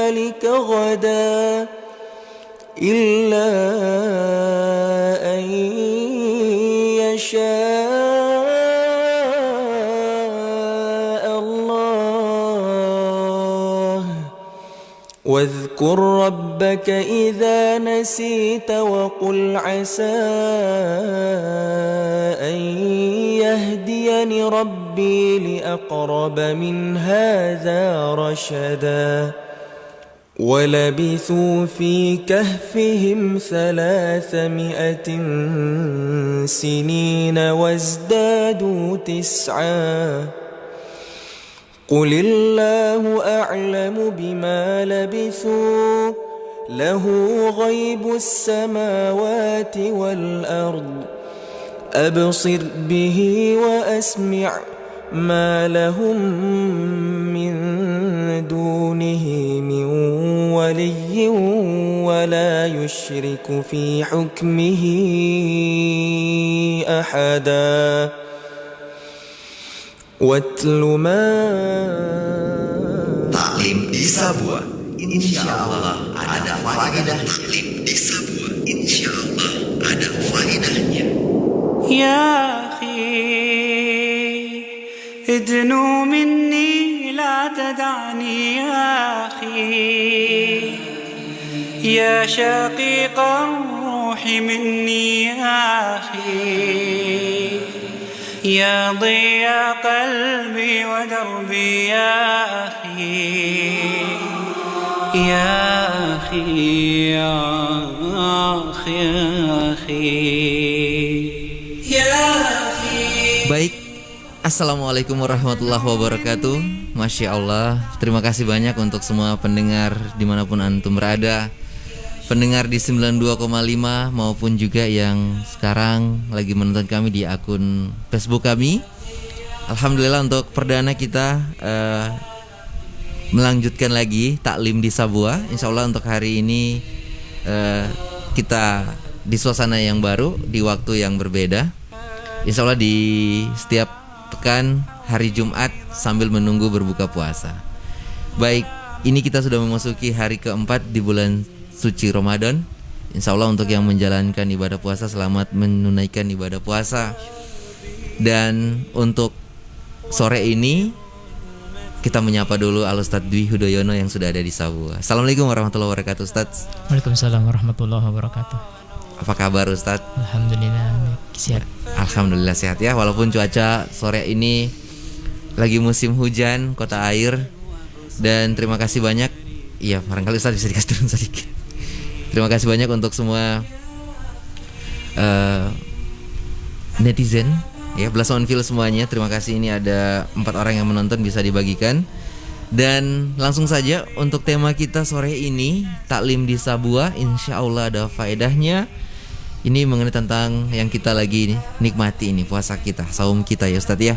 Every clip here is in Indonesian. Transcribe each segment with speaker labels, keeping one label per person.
Speaker 1: ذلك غدا إلا أن يشاء الله واذكر ربك إذا نسيت وقل عسى أن يهديني ربي لأقرب من هذا رشدا ولبثوا في كهفهم 300 سنين وازدادوا 9 قل الله أعلم بما لبثوا له غيب السماوات والأرض أبصر به وأسمع ما لهم من دونه من ولي ولا يشرك في حكمه أحدا واتل ما
Speaker 2: Taklim di Sabua, insya Allah ada faedah. Taklim di Sabua, insya Allah ada faedahnya.
Speaker 3: يا أخي ادنو مني لا تدعني يا أخي يا شقيق الروح مني يا أخي يا ضياء قلبي ودربي يا أخي يا أخي يا أخي يا أخي يا أخي.
Speaker 4: Baik, Assalamualaikum warahmatullahi wabarakatuh. Masya Allah, terima kasih banyak untuk semua pendengar dimanapun antum berada, pendengar di 92,5 maupun juga yang sekarang lagi menonton kami di akun Facebook kami. Alhamdulillah untuk perdana kita melanjutkan lagi taklim di Sabua. Insya Allah untuk hari ini kita di suasana yang baru, di waktu yang berbeda. Insya Allah di setiap pekan hari Jumat sambil menunggu berbuka puasa. Baik, ini kita sudah memasuki hari keempat di bulan suci Ramadan. Insya Allah untuk yang menjalankan ibadah puasa, selamat menunaikan ibadah puasa. Dan untuk sore ini kita menyapa dulu Al-Ustadz Dwi Hudoyono yang sudah ada di Sabua. Assalamualaikum warahmatullahi wabarakatuh, Ustadz.
Speaker 5: Waalaikumsalam warahmatullahi wabarakatuh.
Speaker 4: Apa kabar, Ustadz?
Speaker 5: Alhamdulillah sehat.
Speaker 4: Alhamdulillah sehat ya, walaupun cuaca sore ini lagi musim hujan, kota air. Dan terima kasih banyak. Iya, barangkali Ustadz bisa dikasih turun sedikit. Terima kasih banyak untuk semua netizen ya, belasan feel semuanya. Terima kasih, ini ada 4 orang yang menonton, bisa dibagikan. Dan langsung saja untuk tema kita sore ini, taklim di Sabua, insya Allah ada faedahnya. Ini mengenai tentang yang kita lagi nikmati ini, puasa kita, saum kita ya Ustadz ya.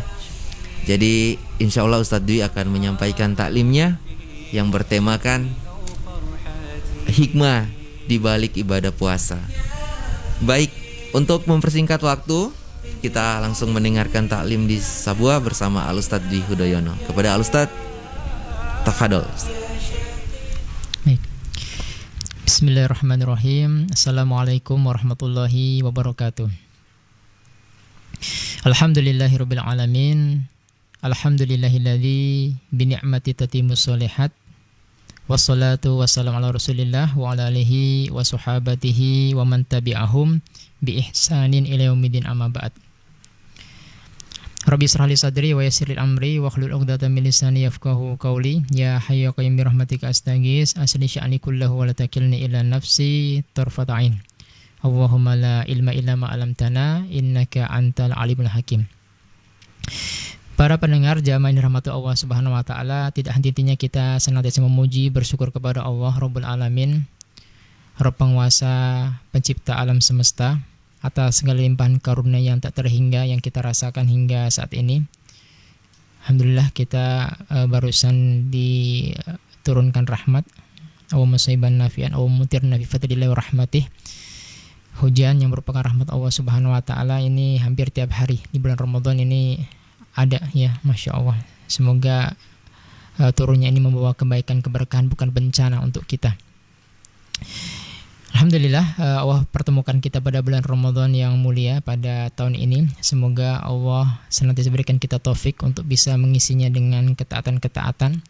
Speaker 4: Jadi insya Allah Ustadz Dwi akan menyampaikan taklimnya yang bertemakan hikmah di balik ibadah puasa. Baik, untuk mempersingkat waktu, kita langsung mendengarkan taklim di Sabua bersama Al-Ustadz Dwi Hudoyono. Kepada Al-Ustadz, tafadhol.
Speaker 5: Baik. Bismillahirrahmanirrahim. Assalamualaikum warahmatullahi wabarakatuh. Alhamdulillahirabbil alamin. Alhamdulillahilladzi bi ni'mati tatimmus sholihat. Wassalatu wassalamu ala Rasulillah wa ala alihi wa sahabatihi wa man tabi'ahum bi ihsanin ila yaumiddin, amma ba'd. Rabbi israh li sadri wa yassir li amri wa hlul 'uqdatam min lisani yafqahu qawli. Ya hayyu ya qayyum bi rahmatika astaghits, asli sya'ni kullahu wa la takilni ila nafsi tarfata 'ain. Allahumma la ilma illa ma 'allamtana innaka antal alimul hakim. Para pendengar jamaah yang dirahmati Allah Subhanahu wa taala, tidak henti-hentinya kita senantiasa memuji bersyukur kepada Allah Rabbul Alamin, Rabb penguasa, pencipta alam semesta, atas segala limpahan karunia yang tak terhingga yang kita rasakan hingga saat ini. Alhamdulillah kita barusan diturunkan rahmat, Allahumma shayban nafi'an, Allahumma mutirna fi fadlillahi wa rahmatih. Hujan yang merupakan rahmat Allah Subhanahu wa taala ini hampir tiap hari di bulan Ramadan ini ada ya, Masya Allah. Semoga turunnya ini membawa kebaikan, keberkahan, bukan bencana untuk kita. Alhamdulillah, Allah pertemukan kita pada bulan Ramadan yang mulia pada tahun ini. Semoga Allah senantiasa berikan kita taufik untuk bisa mengisinya dengan ketaatan-ketaatan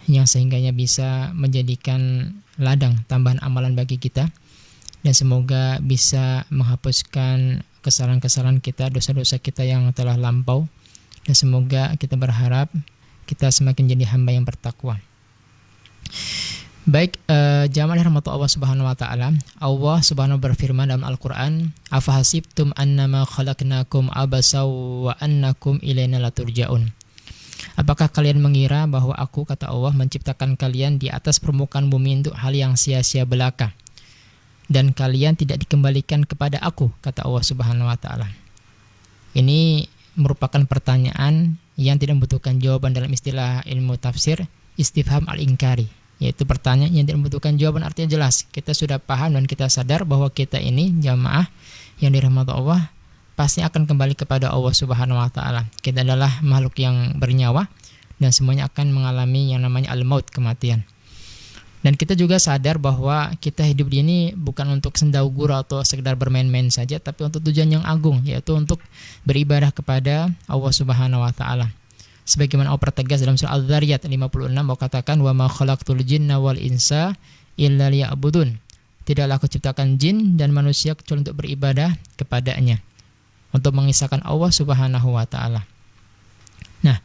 Speaker 5: yang sehingganya bisa menjadikan ladang tambahan amalan bagi kita, dan semoga bisa menghapuskan kesalahan-kesalahan kita, dosa-dosa kita yang telah lampau, dan semoga kita berharap kita semakin jadi hamba yang bertakwa. Baik, jamaah rahmat Allah Subhanahu wa taala. Allah Subhanahu berfirman dalam Al-Qur'an, "Afahasibtum annama khalaqnakum abasa wa annakum ilaina la turja'un." Apakah kalian mengira bahwa aku, kata Allah, menciptakan kalian di atas permukaan bumi untuk hal yang sia-sia belaka, dan kalian tidak dikembalikan kepada aku, kata Allah Subhanahu wa taala. Ini merupakan pertanyaan yang tidak membutuhkan jawaban dalam istilah ilmu tafsir, istifham al-inkari, yaitu pertanyaan yang tidak membutuhkan jawaban, artinya jelas. Kita sudah paham dan kita sadar bahwa kita ini jamaah yang dirahmati Allah pasti akan kembali kepada Allah Subhanahu wa taala. Kita adalah makhluk yang bernyawa dan semuanya akan mengalami yang namanya al-maut, kematian. Dan kita juga sadar bahwa kita hidup di ini bukan untuk sendaugura atau sekedar bermain-main saja, tapi untuk tujuan yang agung, yaitu untuk beribadah kepada Allah Subhanahu wa taala. Sebagaimana Allah pertegas dalam surah Al-Dzariyat 56, Allah katakan, "Wa ma khalaqtul jinna wal insa illa liya'budun." Tidaklah aku ciptakan jin dan manusia kecuali untuk beribadah kepadanya, untuk mengisahkan Allah Subhanahu wa taala. Nah,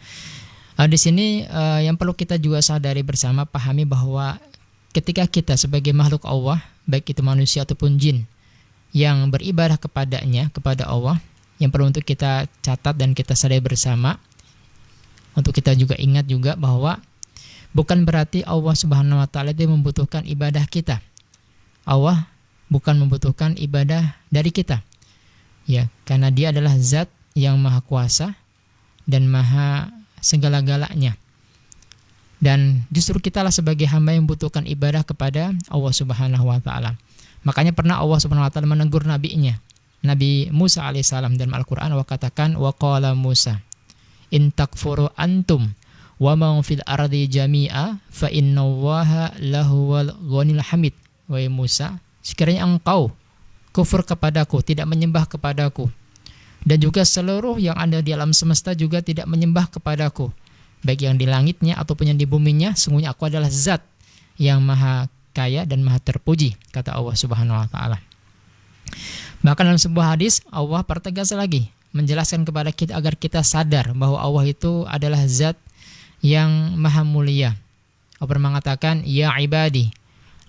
Speaker 5: di sini yang perlu kita juga sadari bersama, pahami bahwa ketika kita sebagai makhluk Allah, baik itu manusia ataupun jin yang beribadah kepadanya, kepada Allah, yang perlu untuk kita catat dan kita sadari bersama, untuk kita juga ingat juga bahwa bukan berarti Allah Subhanahu wa taala itu membutuhkan ibadah kita. Allah bukan membutuhkan ibadah dari kita. Ya, karena Dia adalah zat yang maha kuasa dan maha segala-galanya. Dan justru kitalah sebagai hamba yang membutuhkan ibadah kepada Allah Subhanahu wa taala. Makanya pernah Allah Subhanahu wa taala menegur nabinya, Nabi Musa alaihissalam, dalam Al-Qur'an Allah katakan, wa qala Musa in takfuru antum wa man fil ardi jami'a fa innallaha lahuwal ghaniyul hamid. Wahai Musa, sekiranya engkau kufur kepadaku, tidak menyembah kepadaku, dan juga seluruh yang ada di alam semesta juga tidak menyembah kepadaku, baik yang di langitnya ataupun yang di buminya, sungguhnya aku adalah zat yang maha kaya dan maha terpuji, kata Allah Subhanahu wa taala. Bahkan dalam sebuah hadis Allah pertegas lagi, menjelaskan kepada kita agar kita sadar bahwa Allah itu adalah zat yang maha mulia. Allah mengatakan, ya ibadi,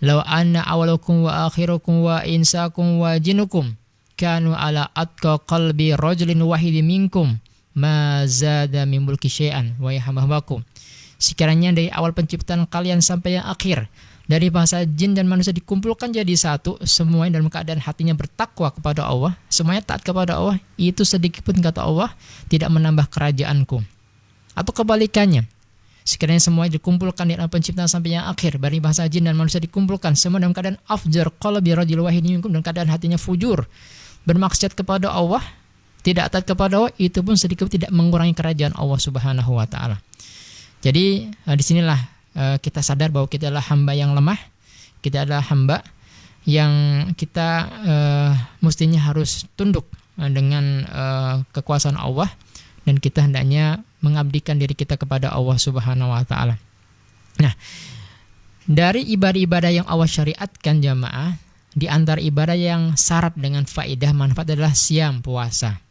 Speaker 5: law anna awalakum wa akhirukum wa insakum wa jinukum kanu ala atqa qalbi rajulin wahidin minkum ma zada min mulki syai'an wa yahmabakum. Sekiranya dari awal penciptaan kalian sampai yang akhir, dari bangsa jin dan manusia dikumpulkan jadi satu, semuanya dalam keadaan hatinya bertakwa kepada Allah, semuanya taat kepada Allah, itu sedikit pun, kata Allah, tidak menambah kerajaanku. Atau kebalikannya, sekiranya semuanya dikumpulkan di dalam penciptaan sampai yang akhir, dari bangsa jin dan manusia dikumpulkan semua dalam keadaan afjar qalbi rajul wahid minkum, dalam keadaan hatinya fujur, bermaksiat kepada Allah, tidak taat kepada Allah, itu pun sedikit tidak mengurangi kerajaan Allah Subhanahu wa taala. Jadi disinilah kita sadar bahwa kita adalah hamba yang lemah, kita adalah hamba yang kita mestinya harus tunduk dengan kekuasaan Allah, dan kita hendaknya mengabdikan diri kita kepada Allah Subhanahu wa taala. Nah, dari ibadah-ibadah yang Allah syariatkan jamaah, di antara ibadah yang syarat dengan faedah manfaat adalah siam, puasa.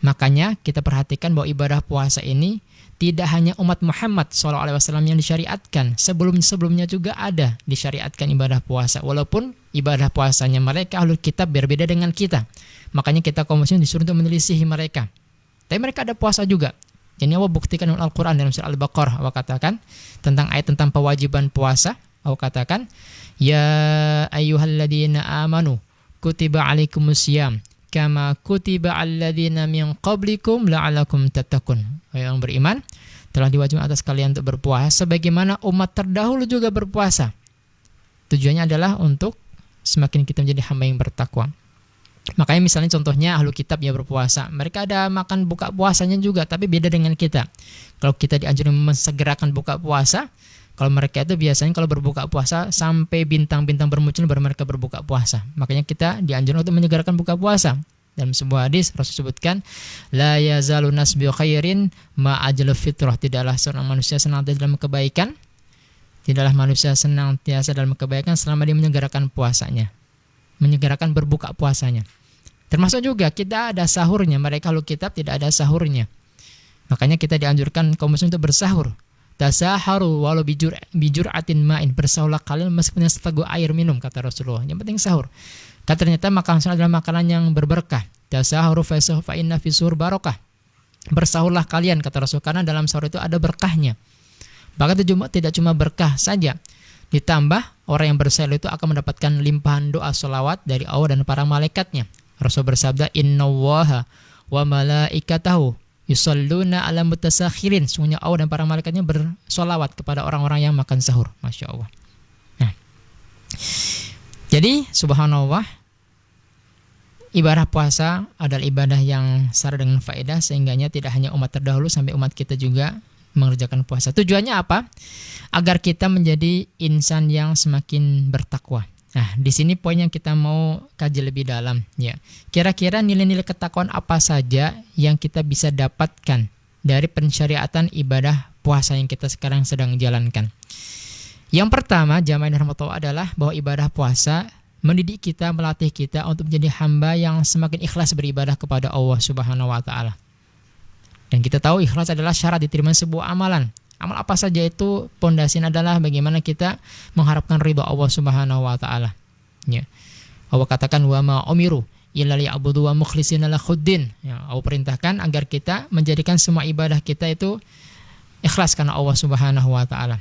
Speaker 5: Makanya kita perhatikan bahwa ibadah puasa ini tidak hanya umat Muhammad SAW yang disyariatkan, sebelumnya juga ada disyariatkan ibadah puasa. Walaupun ibadah puasanya mereka ahlul kitab berbeda dengan kita, makanya kita kaum muslimin disuruh untuk menelisihi mereka. Tapi mereka ada puasa juga. Jadi Allah buktikan dalam Al-Quran, dalam surah Al-Baqarah Allah katakan tentang ayat tentang kewajiban puasa. Allah katakan, ya ayyuhalladzina amanu kutiba alaikumusiyam kama kutiba alladzina min qablikum la'alakum tattaqun. Yang beriman, telah diwajibkan atas kalian untuk berpuasa sebagaimana umat terdahulu juga berpuasa. Tujuannya adalah untuk semakin kita menjadi hamba yang bertakwa. Makanya misalnya contohnya ahlu kitab ya berpuasa, mereka ada makan buka puasanya juga, tapi beda dengan kita. Kalau kita dianjurkan mensegerakan buka puasa, kalau mereka itu biasanya kalau berbuka puasa sampai bintang-bintang bermuncul baru mereka berbuka puasa. Makanya kita dianjurkan untuk menyegerakan buka puasa. Dalam sebuah hadis Rasul sebutkan, la yazalu nasbi khairin ma ajlu fitrah. Tidaklah seorang manusia senantiasa dalam kebaikan, tidaklah manusia senantiasa dalam kebaikan selama dia menyegerakan puasanya, menyegerakan berbuka puasanya. Termasuk juga kita ada sahurnya, mereka ahlu kitab tidak ada sahurnya. Makanya kita dianjurkan kaum muslim untuk bersahur. Tasaharu walau bijur'atin ma'in, bersahurlah kalian meskipun seteguk air minum, kata Rasulullah. Yang penting sahur. Kata ternyata makanan sahur adalah makanan yang berberkah. Tasaharu fa inna fi suhur barakah. Bersahurlah kalian, kata Rasul, karena dalam sahur itu ada berkahnya. Bahkan tidak cuma berkah saja, ditambah orang yang bersahur itu akan mendapatkan limpahan doa sholawat dari Allah dan para malaikatnya. Rasul bersabda, innallaha wa malaikatahu yusalluna ala mutasakhirin. Sungguhnya Allah dan para malaikatnya bersolawat kepada orang-orang yang makan sahur. Masya Allah. Nah, jadi subhanallah, ibadah puasa adalah ibadah yang syarat dengan faedah, sehingganya tidak hanya umat terdahulu sampai umat kita juga mengerjakan puasa. Tujuannya apa? Agar kita menjadi insan yang semakin bertakwa. Nah, di sini poin yang kita mau kaji lebih dalam, ya. Kira-kira nilai-nilai ketakwaan apa saja yang kita bisa dapatkan dari pensyariatan ibadah puasa yang kita sekarang sedang jalankan? Yang pertama, jamaah yang rahmatullah, adalah bahwa ibadah puasa mendidik kita, melatih kita untuk menjadi hamba yang semakin ikhlas beribadah kepada Allah Subhanahu wa taala. Dan kita tahu ikhlas adalah syarat diterima sebuah amalan. Amal apa saja itu pondasinya adalah bagaimana kita mengharapkan ridha Allah Subhanahu wa taala. Ya. Allah katakan wa ma umiru illa liya'budu wa mukhlishina lahuddin. Ya, Allah perintahkan agar kita menjadikan semua ibadah kita itu ikhlas karena Allah Subhanahu wa taala.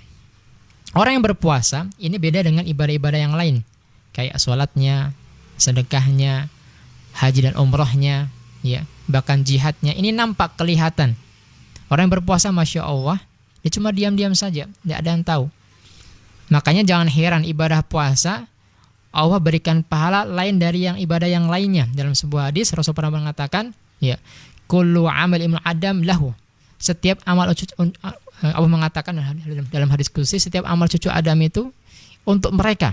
Speaker 5: Orang yang berpuasa ini beda dengan ibadah-ibadah yang lain, kayak salatnya, sedekahnya, haji dan umrahnya, ya, bahkan jihadnya. Ini nampak kelihatan. Orang yang berpuasa, masya Allah, dia cuma diam-diam saja, tidak ada yang tahu. Makanya jangan heran ibadah puasa Allah berikan pahala lain dari yang ibadah yang lainnya. Dalam sebuah hadis Rasul pernah mengatakan, ya, kullu amal ibnu adam lahu. Setiap amal Allah mengatakan dalam hadis qudsi, setiap amal cucu Adam itu untuk mereka.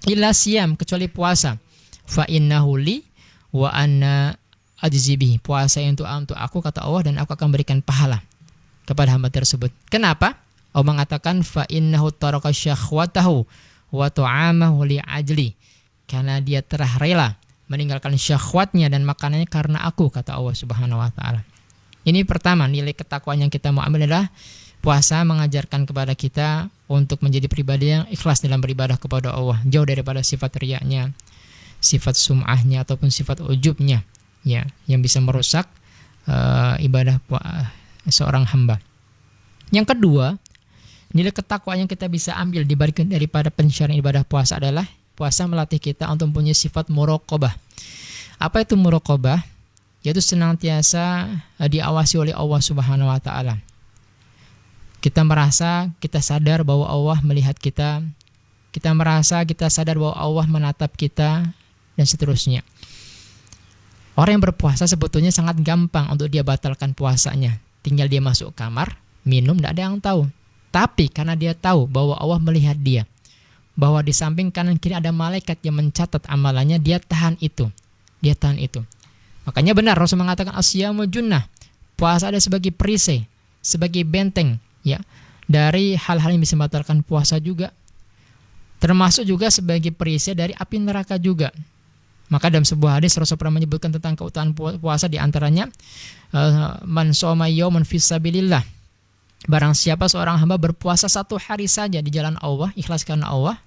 Speaker 5: Illa siyam, kecuali puasa. Fa innahu li wa anna ajzi bihi. Puasa untuk aku, kata Allah, dan aku akan berikan pahala kepada hamba tersebut. Kenapa? Allah mengatakan fa innahu taraka syahwatahu wa ta'amahu li ajli. Karena dia telah rela meninggalkan syahwatnya dan makanannya karena aku, kata Allah Subhanahu wa taala. Ini pertama, nilai ketakwaan yang kita mau ambil adalah puasa mengajarkan kepada kita untuk menjadi pribadi yang ikhlas dalam beribadah kepada Allah, jauh daripada sifat riyaknya, sifat sum'ahnya ataupun sifat ujubnya, ya, yang bisa merusak ibadah seorang hamba. Yang kedua, nilai ketakwaan yang kita bisa ambil daripada pensyariatan ibadah puasa adalah puasa melatih kita untuk mempunyai sifat muraqabah. Apa itu muraqabah? Yaitu senantiasa diawasi oleh Allah Subhanahu wa taala. Kita merasa, kita sadar bahwa Allah melihat kita. Kita merasa, kita sadar bahwa Allah menatap kita, dan seterusnya. Orang yang berpuasa sebetulnya sangat gampang untuk dia batalkan puasanya. Tinggal dia masuk kamar, minum, tidak ada yang tahu. Tapi karena dia tahu bahwa Allah melihat dia, bahwa di samping kanan kiri ada malaikat yang mencatat amalannya, dia tahan itu. Dia tahan itu. Makanya benar Rasul mengatakan asyamu junnah. Puasa ada sebagai perisai, sebagai benteng, ya, dari hal-hal yang bisa membatalkan puasa juga. Termasuk juga sebagai perisai dari api neraka juga. Maka dalam sebuah hadis Rasul pernah menyebutkan tentang keutamaan puasa, di antaranya man shoma yauman fisabilillah. Barang siapa seorang hamba berpuasa satu hari saja di jalan Allah, ikhlas karena Allah,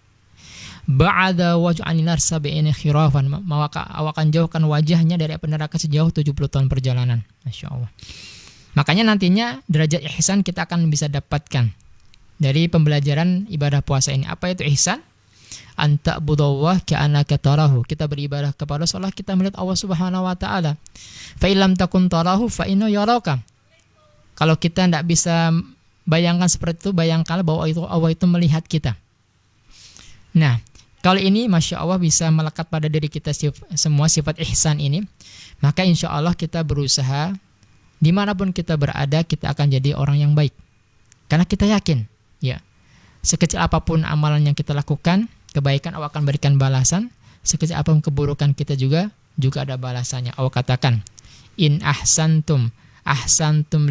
Speaker 5: ba'ada waj'aninar sab'ina khirafan, maka akan jauhkan wajahnya dari api neraka sejauh 70 tahun perjalanan. Masya Allah. Makanya nantinya derajat ihsan kita akan bisa dapatkan dari pembelajaran ibadah puasa ini. Apa itu ihsan? Anta budallah ka'annaka tarahu. Kita beribadah kepada Allah, kita melihat Allah Subhanahu wa taala. Fa illam takun tarahu fa innahu yaraka. Kalau kita tidak bisa bayangkan seperti itu, bayangkan bahwa Allah itu melihat kita. Nah, Kalau ini Masya Allah bisa melekat pada diri kita semua sifat ihsan ini, maka insya Allah kita berusaha dimanapun kita berada, kita akan jadi orang yang baik. Karena kita yakin, ya, sekecil apapun amalan yang kita lakukan, kebaikan Allah akan berikan balasan. Sekecil apapun keburukan kita juga ada balasannya. Allah katakan, in ahsantum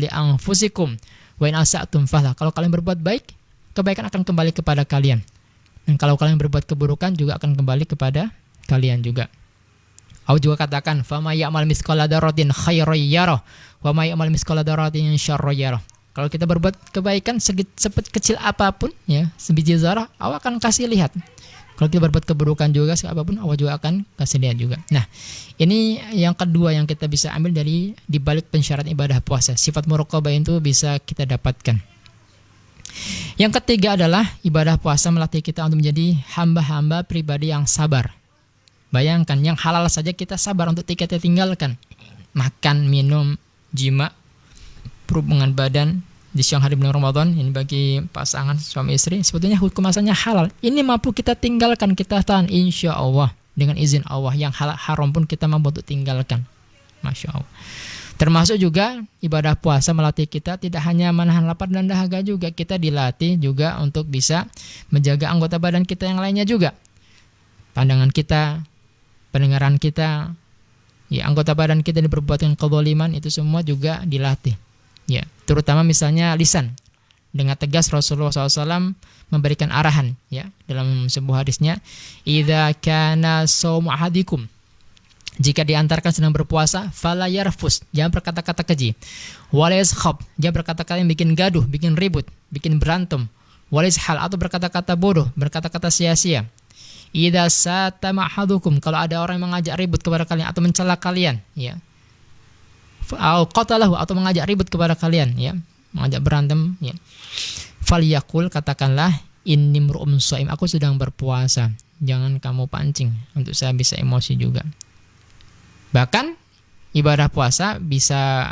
Speaker 5: li anfusikum wa in asa'tum falah. Kalau kalian berbuat baik, kebaikan akan kembali kepada kalian. Dan kalau kalian berbuat keburukan juga akan kembali kepada kalian juga. Allah juga katakan, fama ya'mal mithqala dzarratin khairan yarah wa ma ya'mal mithqala dzarratin syarran yarah. Kalau kita berbuat kebaikan sekecil apapun, ya, sebiji zarah, Allah akan kasih lihat. Kalau kita berbuat keburukan juga apapun, Allah juga akan kasih lihat juga. Nah, ini yang kedua yang kita bisa ambil dari dibalik pensyaratan ibadah puasa. Sifat muraqabah itu bisa kita dapatkan. Yang ketiga adalah ibadah puasa melatih kita untuk menjadi hamba-hamba pribadi yang sabar. Bayangkan, yang halal saja kita sabar untuk kita tinggalkan. Makan, minum, jima, perhubungan badan di siang hari bulan Ramadan, ini bagi pasangan suami istri, sebetulnya hukum asalnya halal. Ini mampu kita tinggalkan, kita tahan insya Allah dengan izin Allah. Yang haram pun kita mampu untuk tinggalkan. Masya Allah. Termasuk juga ibadah puasa melatih kita tidak hanya menahan lapar dan dahaga juga, kita dilatih juga untuk bisa menjaga anggota badan kita yang lainnya juga. Pandangan kita, pendengaran kita, ya, anggota badan kita yang berbuat dengan kezaliman itu semua juga dilatih. Ya, terutama misalnya lisan. Dengan tegas Rasulullah SAW memberikan arahan, ya, dalam sebuah hadisnya, idza kana shaum ahadikum, jika diantarkan sedang berpuasa, fala yarfus, jangan berkata-kata keji. Wala yaskhab, jangan berkata-kata yang bikin gaduh, bikin ribut, bikin berantem. Wala yashal, atau berkata-kata bodoh, berkata-kata sia-sia. Idza satama ahadukum, kalau ada orang yang mengajak ribut kepada kalian atau mencela kalian, ya. Au qatalahu, atau mengajak ribut kepada kalian, ya, mengajak berantem, ya. Falyaqul, katakanlah, inni mru'um shaim, aku sedang berpuasa. Jangan kamu pancing untuk saya bisa emosi juga. Bahkan ibadah puasa bisa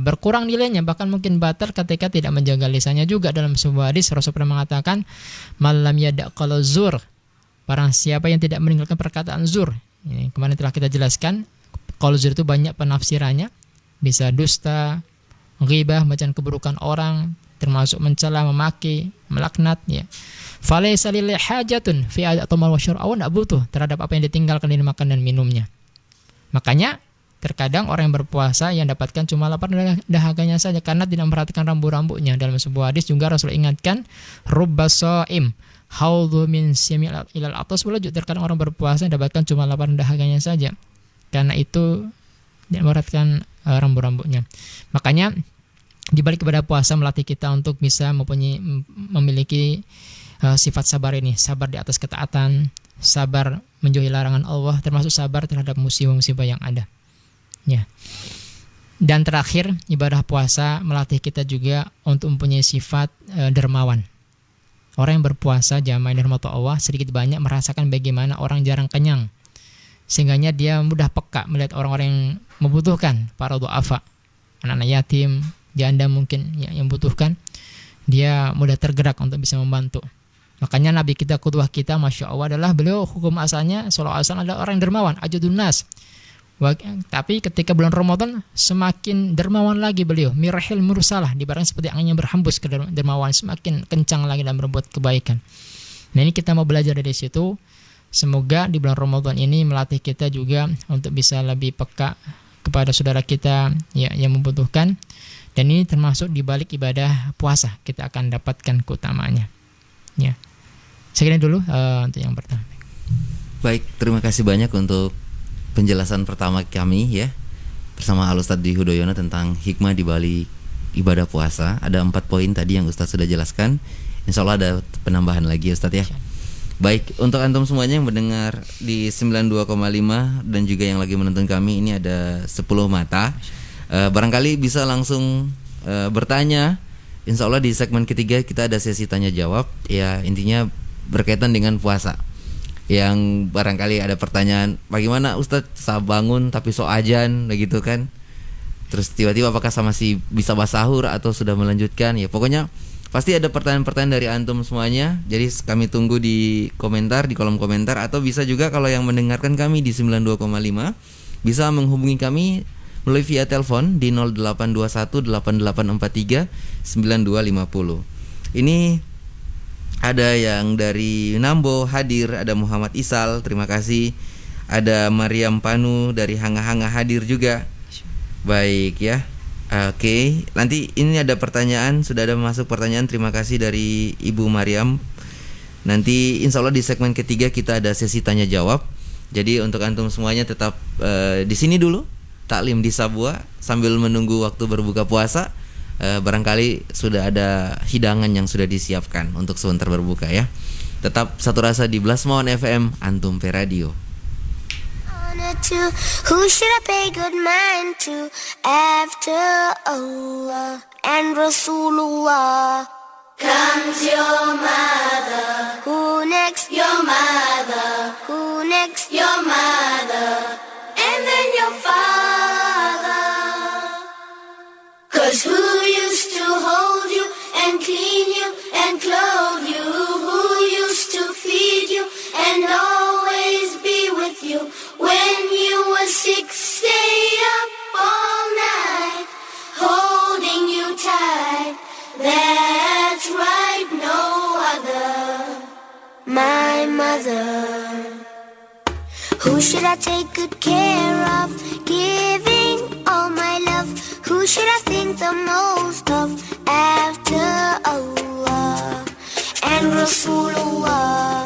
Speaker 5: berkurang nilainya, bahkan mungkin batal ketika tidak menjaga lisannya juga. Dalam sebuah hadis Rasul pernah mengatakan, malam yada' qaul zur, barang siapa yang tidak meninggalkan perkataan zur. Ini kemarin telah kita jelaskan, qaul zur itu banyak penafsirannya, bisa dusta, ghibah, bacaan keburukan orang, termasuk mencela, memaki, melaknat, ya. Falaysa lillahi hajatun fi at'amal wa syarab, tidak butuh terhadap apa yang ditinggalkan dari makan dan minumnya. Makanya terkadang orang yang berpuasa yang dapatkan cuma lapar dan dahaganya saja karena tidak memperhatikan rambu-rambunya. Dalam sebuah hadis juga Rasul ingatkan, rubba shaim haudhu min simi ilal atas, juga terkadang orang berpuasa yang dapatkan cuma lapar dan dahaganya saja karena itu tidak memperhatikan rambu-rambunya. Makanya di balik ibadah puasa melatih kita untuk bisa memiliki sifat sabar ini, sabar di atas ketaatan, sabar menjauhi larangan Allah, termasuk sabar terhadap musibah-musibah yang ada. Ya. Dan terakhir, ibadah puasa melatih kita juga untuk mempunyai sifat dermawan. Orang yang berpuasa jamaah dirahmati Allah sedikit banyak merasakan bagaimana orang jarang kenyang, sehingganya dia mudah peka melihat orang-orang yang membutuhkan, para du'afa, anak-anak yatim, janda mungkin ya, yang membutuhkan, dia mudah tergerak untuk bisa membantu. Makanya Nabi kita, qudwah kita, Masya Allah, adalah beliau hukum asalnya, sallallahu alaihi wasallam, adalah orang yang dermawan, ajudun nas. Tapi ketika bulan Ramadan semakin dermawan lagi beliau, mirahil mursalah, dibarang seperti angin yang berhembus ke dermawan, semakin kencang lagi dalam berbuat kebaikan. Nah, ini kita mau belajar dari situ. Semoga di bulan Ramadan ini melatih kita juga untuk bisa lebih peka kepada saudara kita ya, yang membutuhkan. Dan ini termasuk di balik ibadah puasa kita akan dapatkan keutamaannya. Ya, sekian dulu untuk yang pertama.
Speaker 4: Baik, terima kasih banyak untuk penjelasan pertama kami ya bersama Al-Ustadz Dwi Hudoyono tentang hikmah di balik ibadah puasa. Ada 4 poin tadi yang Ustadz sudah jelaskan. Insya Allah ada penambahan lagi Ustadz ya. Baik, untuk antum semuanya yang mendengar di 92,5 dan juga yang lagi menonton kami, ini ada 10 mata. Barangkali bisa langsung bertanya. Insya Allah di segmen ketiga kita ada sesi tanya jawab. Ya, intinya berkaitan dengan puasa. Yang barangkali ada pertanyaan, bagaimana Ustadz saat bangun tapi so ajan begitu kan? Terus tiba-tiba apakah masih bisa sahur atau sudah melanjutkan? Ya pokoknya Pasti ada pertanyaan-pertanyaan dari antum semuanya. Jadi kami tunggu di komentar, di kolom komentar. Atau bisa juga kalau yang mendengarkan kami di 92,5 bisa menghubungi kami melalui via telepon di 0821 8843 9250. Ini ada yang dari Nambo hadir, ada Muhammad Isal, terima kasih. Ada Mariam Panu dari Hanga-Hanga hadir juga. Baik ya. Oke, nanti ini ada pertanyaan, sudah ada masuk pertanyaan. Terima kasih dari Ibu Mariam. Nanti insya Allah di segmen ketiga kita ada sesi tanya jawab. Jadi untuk antum semuanya tetap di sini dulu, taklim di Sabua sambil menunggu waktu berbuka puasa. Barangkali sudah ada hidangan yang sudah disiapkan untuk sebentar berbuka ya. Tetap satu rasa di Blasmawan FM, Antum Pe Radio.
Speaker 6: Who should I pay good mind to after Allah and Rasulullah? Comes your mother. Who next? Your mother. Who next? Your mother. And then your father. 'Cause who used to hold you and clean you and clothe you? Who used to feed you and always be with you? When you were sick, stay up all night, holding you tight. That's right, no other. My mother. Who should I take good care of, giving all my love? Who should I think the most of after Allah and Rasulullah?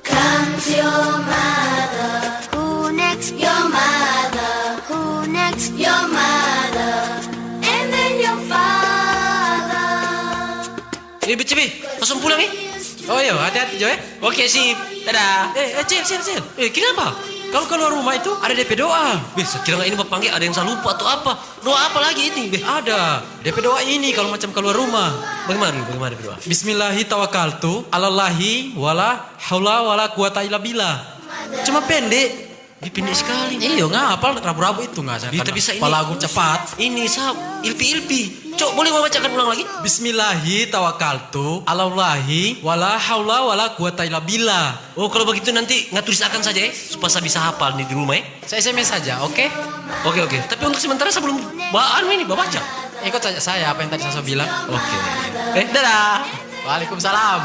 Speaker 6: Comes your mother. Who next? Your mother. Who next? Your mother. And then your father.
Speaker 7: Cibi, langsung pulang nih? Oh iya, hati-hati Jo ya. Oke sip, dadah. Cil. Kenapa? Kalau keluar rumah itu ada DP doa. Bisa kira ini bapak panggil ada yang saya lupa atau apa? Doa apa lagi ini? Ada DP doa ini kalau macam keluar rumah. Bagaimana DP doa? Bismillahi tawakkaltu alallahi wala haula wala quwata illa billah. Cuma pendek. Pendek sekali. Iya, ngapal rabu-rabu itu enggak saya. Kita bisa ini. Lagu cepat. Ini sab ilpi. Cok, boleh mau bacakan ulang lagi? Bismillahi tawakkaltu alallahi wala haula wala quwata illa billah. Oh, kalau begitu nanti tulisakan saja ya, supaya saya bisa hafal nih di rumah ya. Saya SMS saja, oke? Oke. Tapi untuk sementara sebelum baca. Ikut saja saya apa yang tadi saya bilang. Oke. Dadah. Waalaikumsalam.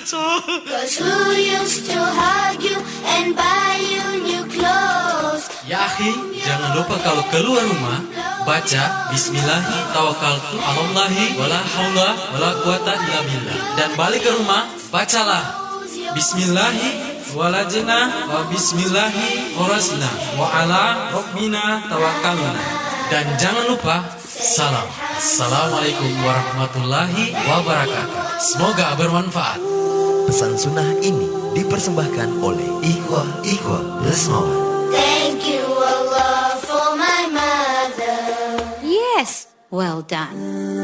Speaker 6: Cause who used to hug you and buy you new clothes?
Speaker 7: Ya akhi, jangan lupa kalau keluar rumah baca Bismillahi tawakkaltu alallahi wala haula wala quwata illa billah. Dan balik ke rumah bacalah Bismillahi walajna wa bismillahi orasna wa ala rabbina tawakkalna. Dan jangan lupa salam. Assalamualaikum warahmatullahi wabarakatuh. Semoga bermanfaat.
Speaker 2: Pesan sunnah ini dipersembahkan oleh Ikhwah Blasmawan.
Speaker 6: Thank you Allah for my mother.
Speaker 8: Yes, well done.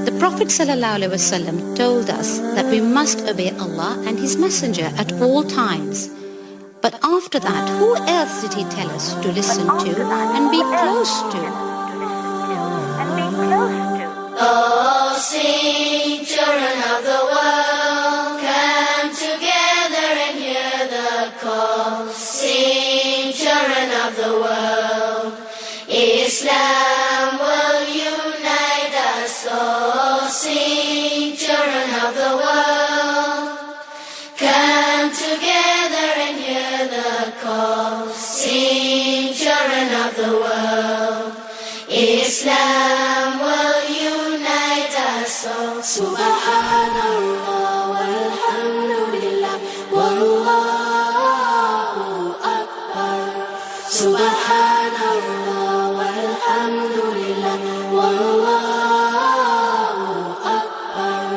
Speaker 8: The Prophet ﷺ told us that we must obey Allah and His Messenger at all times. But after that, who else did He tell us to listen to and be close to?
Speaker 6: Oh, sing, children of the world, come together and hear the call. Sing, children of the world, Islam will unite us all. Sing, children of the world, come together and hear the call. Sing, children of the world, Islam will unite us all. Subhanallah walhamdulillah wallahu akbar. Subhanallah walhamdulillah wallahu akbar.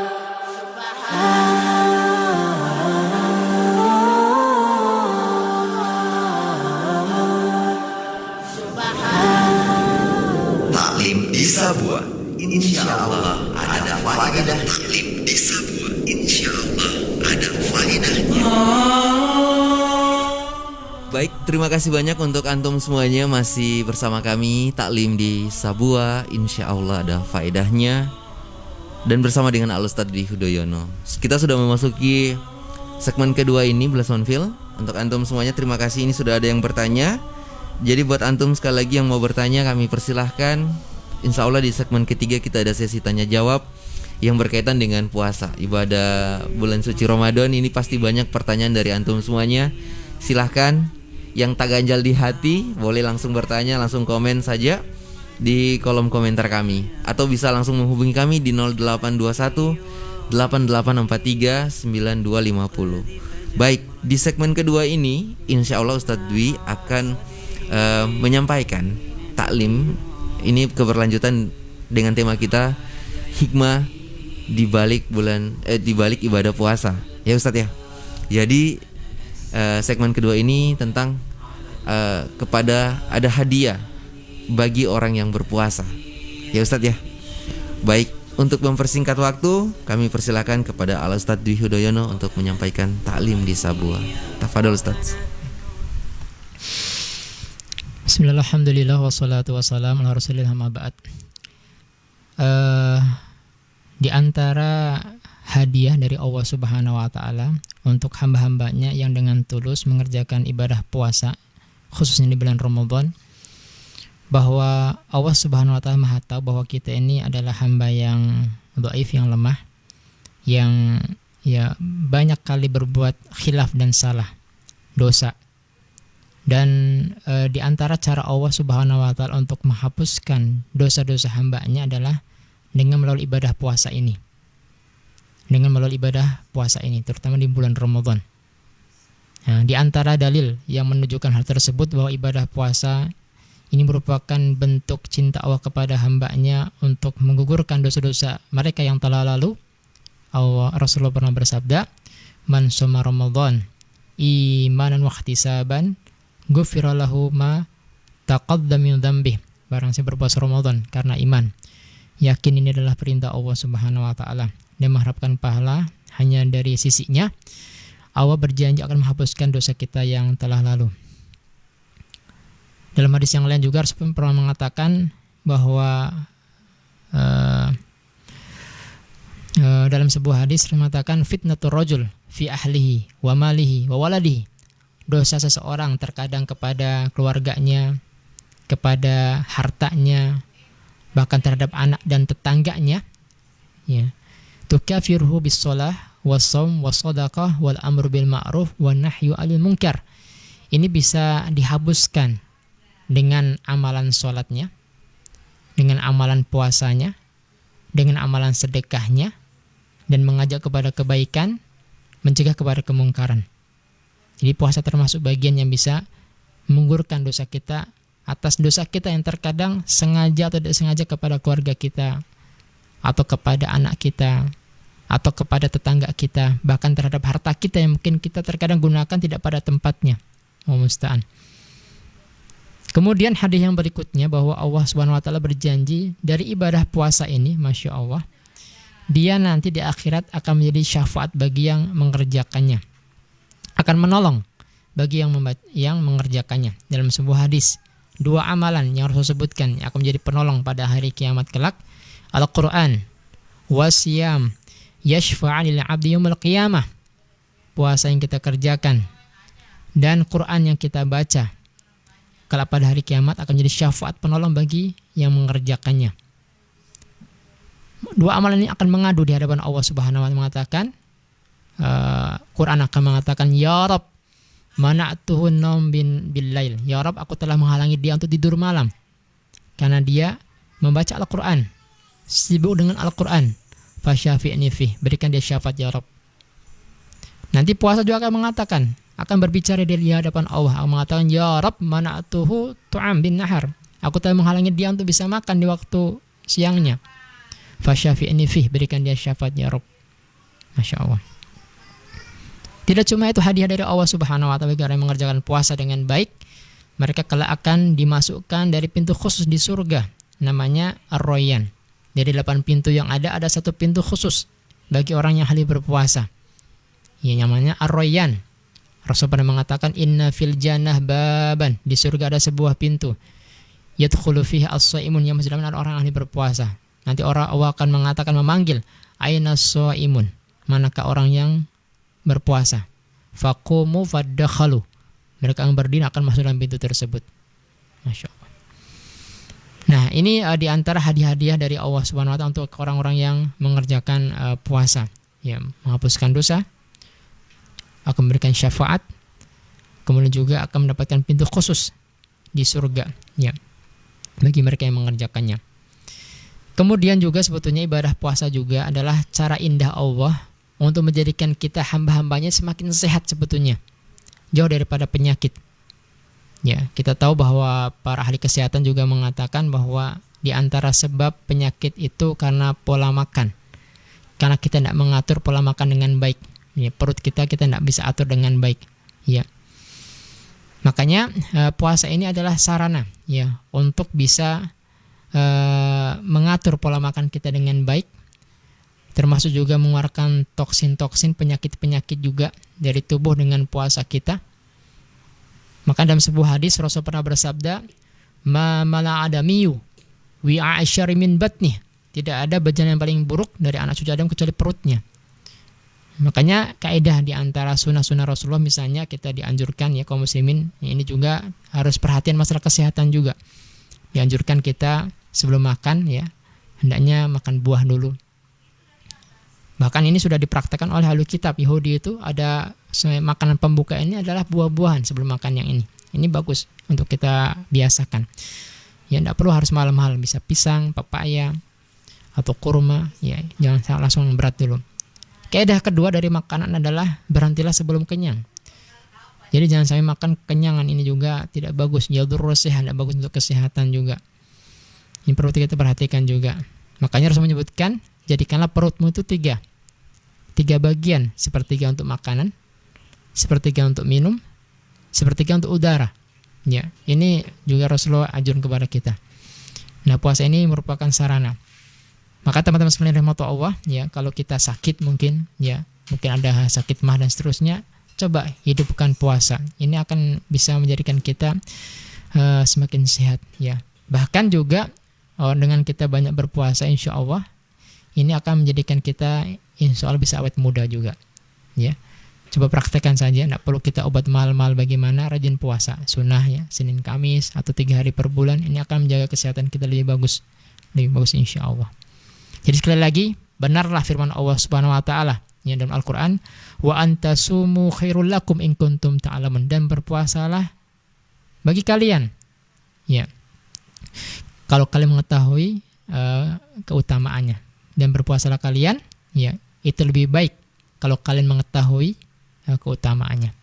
Speaker 2: Taklim di Sabua, insya Allah ada faedah. Taklim di Sabua, insya Allah ada faedahnya.
Speaker 4: Baik, terima kasih banyak untuk antum semuanya masih bersama kami taklim di Sabua, insya Allah ada faedahnya. dan bersama dengan Al-Ustadz Dwi Hudoyono. Kita sudah memasuki segmen kedua ini, Belas Monfil. Untuk antum semuanya terima kasih, ini sudah ada yang bertanya. Jadi buat antum sekali lagi yang mau bertanya, kami persilahkan. Insya Allah di segmen ketiga kita ada sesi tanya jawab yang berkaitan dengan puasa, ibadah bulan suci Ramadan. Ini pasti banyak pertanyaan dari antum semuanya. Silahkan, yang tak ganjal di hati boleh langsung bertanya, langsung komen saja di kolom komentar kami, atau bisa langsung menghubungi kami di 0821 8843 9250. Baik, di segmen kedua ini insya Allah Ustadz Dwi akan menyampaikan taklim. Ini keberlanjutan dengan tema kita, hikmah di balik ibadah puasa. Ya Ustadz ya. Jadi segmen kedua ini tentang kepada ada hadiah bagi orang yang berpuasa. Ya Ustadz ya. Baik, untuk mempersingkat waktu, kami persilakan kepada Al Ustadz Dwi Hudoyono untuk menyampaikan taklim di Sabua. Tafadhol Ustadz.
Speaker 5: Bismillahirrahmanirrahim, wassalatu wassalamu ala rasulillah, amma ba'd. Di antara hadiah dari Allah Subhanahu wa taala untuk hamba-hambanya yang dengan tulus mengerjakan ibadah puasa, khususnya di bulan Ramadan, bahwa Allah Subhanahu wa taala Maha tahu bahwa kita ini adalah hamba yang dhaif, yang lemah, yang banyak kali berbuat khilaf dan salah, dosa. Dan di antara cara Allah Subhanahu wa taala untuk menghapuskan dosa-dosa hambanya adalah dengan melalui ibadah puasa ini. Dengan melalui ibadah puasa ini, terutama di bulan Ramadan. Nah, di antara dalil yang menunjukkan hal tersebut bahwa ibadah puasa ini merupakan bentuk cinta Allah kepada hambanya untuk menggugurkan dosa-dosa mereka yang telah lalu. Rasulullah pernah bersabda, "Man shoma Ramadan imanan wa ihtisaban, ghufira lahu ma taqaddama min dzambihi." Barang siapa berpuasa Ramadan karena iman, yakin ini adalah perintah Allah Subhanahu wa taala, dan mengharapkan pahala hanya dari sisinya, Allah berjanji akan menghapuskan dosa kita yang telah lalu. Dalam hadis yang lain juga Rasul pernah mengatakan bahwa dalam sebuah hadis mengatakan, fitnatur rajul fi ahlihi wa malihi wa waladihi. Dosa seseorang terkadang kepada keluarganya, kepada hartanya, bahkan terhadap anak dan tetangganya, ya. Tukafiruhu bis shalah was-shaum was-shadaqah wal amru bil ma'ruf wan nahyu 'anil munkar. Ini bisa dihapuskan dengan amalan sholatnya, dengan amalan puasanya, dengan amalan sedekahnya, dan mengajak kepada kebaikan, mencegah kepada kemungkaran. Jadi puasa termasuk bagian yang bisa menggugurkan dosa kita, atas dosa kita yang terkadang sengaja atau tidak sengaja kepada keluarga kita, atau kepada anak kita, atau kepada tetangga kita, bahkan terhadap harta kita yang mungkin kita terkadang gunakan tidak pada tempatnya. Musta'an. Kemudian hadis yang berikutnya bahwa Allah Subhanahu wa taala berjanji dari ibadah puasa ini, Masya Allah, dia nanti di akhirat akan menjadi syafaat bagi yang mengerjakannya, akan menolong bagi yang mengerjakannya. Dalam sebuah hadis, dua amalan yang Rasul sebutkan yang akan menjadi penolong pada hari kiamat kelak, Al-Quran wasyam yashfa'an lil 'abdi yaumil qiyamah, puasa yang kita kerjakan, dan Quran yang kita baca kalau pada hari kiamat akan menjadi syafaat penolong bagi yang mengerjakannya. Dua amalan ini akan mengadu di hadapan Allah Subhanahu wa taala, mengatakan, Quran akan mengatakan, "Ya Rabb, mana'tuhu naum bil lail." Ya Rabb, aku telah menghalangi dia untuk tidur malam karena dia membaca Al-Quran, sibuk dengan Al-Quran. Fasyafi'ni fih, berikan dia syafaat ya Rabb. Nanti puasa juga akan mengatakan, akan berbicara di hadapan Allah, akan mengatakan, "Ya Rabb, mana'tuhu tu'am bin nahar." Aku telah menghalangi dia untuk bisa makan di waktu siangnya. Fasyafi'ni fih, berikan dia syafaat ya Rabb. Masya Allah. Tidak cuma itu hadiah dari Allah Subhanahu wa taala bagi orang yang mengerjakan puasa dengan baik, mereka kelak akan dimasukkan dari pintu khusus di surga, namanya Ar-Rayyan. Dari 8 pintu yang ada satu pintu khusus bagi orang yang ahli berpuasa, yang namanya Ar-Rayyan. Rasul pernah mengatakan, "Inna fil jannah baban." Di surga ada sebuah pintu, yadkhulu fiha as-shaimun, yang masuk dalamnya orang ahli berpuasa. Nanti Allah akan mengatakan, memanggil, aina shaimun, manakah orang yang berpuasa? Faqumu fadakhalu, mereka yang berdiri akan masuk dalam pintu tersebut. Masya Allah. Nah, ini di antara hadiah-hadiah dari Allah Subhanahu wa taala untuk orang-orang yang mengerjakan puasa, ya, menghapuskan dosa, akan memberikan syafaat, kemudian juga akan mendapatkan pintu khusus di surga, ya, bagi mereka yang mengerjakannya. Kemudian juga sebetulnya ibadah puasa juga adalah cara indah Allah untuk menjadikan kita hamba-hambanya semakin sehat sebetulnya, jauh daripada penyakit. Ya, kita tahu bahwa para ahli kesehatan juga mengatakan bahwa di antara sebab penyakit itu karena pola makan. Karena kita tidak mengatur pola makan dengan baik. Ya, perut kita tidak bisa atur dengan baik. Ya. Makanya puasa ini adalah sarana, ya, untuk bisa mengatur pola makan kita dengan baik, termasuk juga mengeluarkan toksin-toksin, penyakit-penyakit juga dari tubuh dengan puasa kita. Maka dalam sebuah hadis Rasul pernah bersabda, ma mala adamiyu wi'a asyari min batnih, tidak ada bejana yang paling buruk dari anak cucu Adam kecuali perutnya. Makanya kaidah di antara sunnah-sunnah Rasulullah, misalnya kita dianjurkan, ya, kaum muslimin ini juga harus perhatian masalah kesehatan juga. Dianjurkan kita sebelum makan, ya, hendaknya makan buah dulu. Bahkan ini sudah dipraktekkan oleh ahli kitab Yahudi, itu ada makanan pembuka ini adalah buah-buahan sebelum makan yang ini. Ini bagus untuk kita biasakan. Ya, tidak perlu harus malam-malam, bisa pisang, pepaya, atau kurma, ya, jangan langsung berat dulu. Kaidah kedua dari makanan adalah berhentilah sebelum kenyang. Jadi jangan sampai makan kenyangan, ini juga tidak bagus. Yadurrus sehat, tidak bagus untuk kesehatan juga. Ini perlu kita perhatikan juga. Makanya Rasul menyebutkan, jadikanlah perutmu itu tiga bagian, sepertiga untuk makanan, sepertiga untuk minum, sepertiga untuk udara. Ya, ini juga Rasulullah ajurkan kepada kita. Nah, puasa ini merupakan sarana. Maka teman-teman sekalian rahmatullah Allah, ya, kalau kita sakit mungkin ada sakit mah dan seterusnya, coba hidupkan puasa. Ini akan bisa menjadikan kita semakin sehat, ya. Bahkan juga dengan kita banyak berpuasa, insya Allah ini akan menjadikan kita insya Allah bisa awet muda juga, ya. Coba praktekkan saja, tidak perlu kita obat mahal-mahal. Bagaimana rajin puasa sunnah, ya, Senin Kamis atau 3 hari per bulan, ini akan menjaga kesehatan kita lebih bagus insya Allah. Jadi sekali lagi, benarlah firman Allah Subhanahu wa taala, ya, dalam Al-Qur'an, wa antasumu khairul lakum in kuntum ta'lamun, dan berpuasalah bagi kalian, ya, kalau kalian mengetahui keutamaannya. Dan berpuasalah kalian, ya, itu lebih baik kalau kalian mengetahui keutamaannya.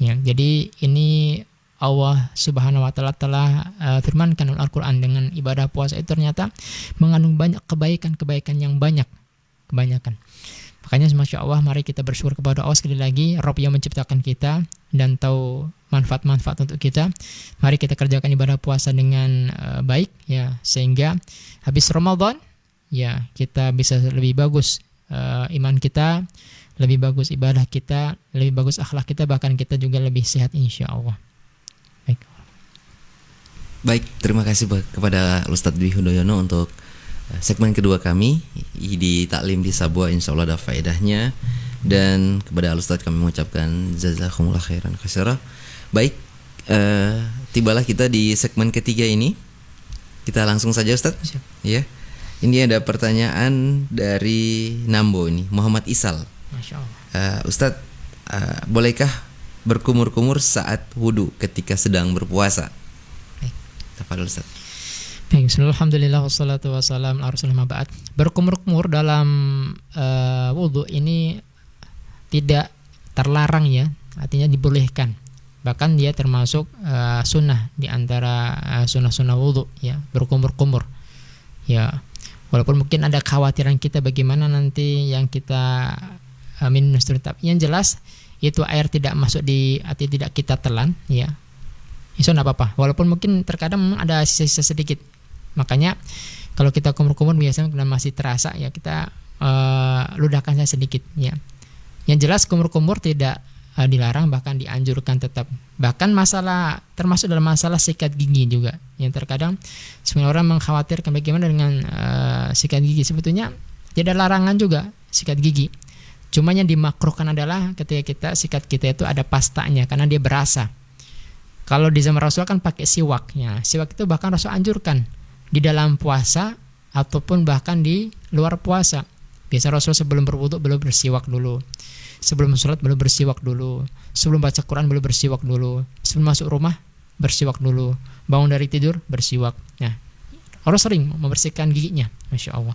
Speaker 5: Ya, jadi ini Allah Subhanahu wa taala telah firmankan dalam Al-Qur'an, dengan ibadah puasa itu ternyata mengandung banyak kebaikan yang kebanyakan. Makanya Masya Allah, mari kita bersyukur kepada Allah sekali lagi, Rabb yang menciptakan kita dan tahu manfaat-manfaat untuk kita. Mari kita kerjakan ibadah puasa dengan baik, ya, sehingga habis Ramadan, ya, kita bisa lebih bagus iman kita, lebih bagus ibadah kita, lebih bagus akhlak kita, bahkan kita juga lebih sehat insya Allah.
Speaker 4: Baik, terima kasih kepada Ustadz Dwi Hudoyono untuk segmen kedua kami di Taklim di Sabua, insya Allah ada faedahnya. Dan kepada Ustadz kami mengucapkan jazakumullah khairan katsira. Baik, tibalah kita di segmen ketiga ini. Kita langsung saja Ustadz. Ya. Ini ada pertanyaan dari Nambo ini, Muhammad Isal.
Speaker 5: Masya Allah.
Speaker 4: Ustadz, bolehkah berkumur-kumur saat wudu ketika sedang berpuasa? Tafadhol Ustaz.
Speaker 5: Baik, alhamdulillah wassalatu wassalamu ala rasulillah ba'd. Berkumur-kumur dalam wudu ini tidak terlarang, ya, artinya dibolehkan. Bahkan dia termasuk sunnah di antara sunnah-sunnah wudu, ya, berkumur-kumur. Ya, walaupun mungkin ada kekhawatiran kita bagaimana nanti yang kita minum tapi yang jelas itu air tidak masuk di hati, tidak kita telan, ya, itu tidak apa-apa. Walaupun mungkin terkadang memang ada sisa-sisa sedikit. Makanya kalau kita kumur-kumur biasanya masih terasa, ya, kita ludahkan saja sedikit, ya. Yang jelas kumur-kumur tidak dilarang, bahkan dianjurkan tetap. Bahkan masalah, termasuk dalam masalah sikat gigi juga, yang terkadang sebenarnya orang mengkhawatirkan bagaimana dengan sikat gigi. Sebetulnya tidak ada larangan juga sikat gigi, cuma yang dimakruhkan adalah ketika kita sikat kita itu ada pastanya, karena dia berasa. Kalau di zaman Rasul kan pakai siwak, ya siwak itu bahkan Rasul anjurkan di dalam puasa ataupun bahkan di luar puasa. Biasa Rasul sebelum berwudu belum bersiwak dulu, sebelum sholat belum bersiwak dulu, sebelum baca Quran belum bersiwak dulu, sebelum masuk rumah bersiwak dulu, bangun dari tidur bersiwak. Nah, orang sering membersihkan giginya, masya Allah.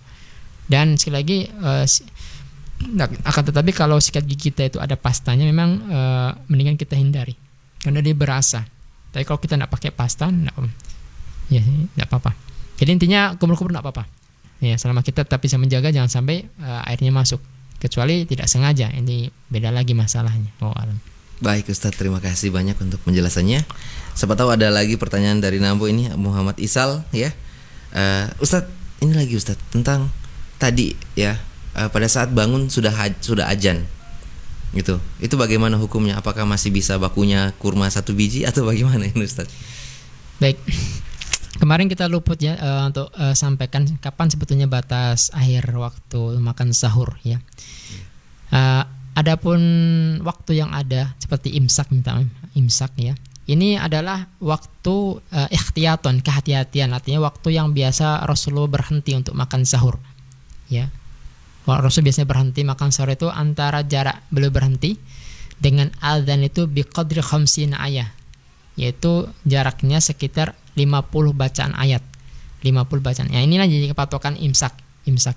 Speaker 5: Dan sekali lagi akan tetapi kalau sikat gigi kita itu ada pastanya, memang mendingan kita hindari karena dia berasa. Tapi kalau kita tidak pakai pasta, tidak apa-apa. Jadi intinya kumur-kumur tidak apa-apa. Ya, selama kita tetap bisa menjaga, jangan sampai airnya masuk. Kecuali tidak sengaja, ini beda lagi masalahnya. Oh, alam.
Speaker 4: Baik Ustadz, terima kasih banyak untuk penjelasannya. Siapa tahu ada lagi pertanyaan dari Nambo ini, Muhammad Isal ya. Ustadz, ini lagi Ustadz tentang tadi ya, pada saat bangun sudah ajan. Itu bagaimana hukumnya? Apakah masih bisa bakunya kurma 1 biji atau bagaimana ini Ustadz?
Speaker 5: Baik. Kemarin kita luput ya untuk sampaikan kapan sebetulnya batas akhir waktu makan sahur ya. Adapun waktu yang ada seperti imsak ya. Ini adalah waktu ikhtiyatan, kehati-hatian, artinya waktu yang biasa Rasulullah berhenti untuk makan sahur. Ya. Rasul biasanya berhenti makan sahur itu antara jarak beliau berhenti dengan azan itu biqadri 50 ayat, yaitu jaraknya sekitar 50 bacaan ayat. 50 bacaan. Ya, inilah jadi patokan imsak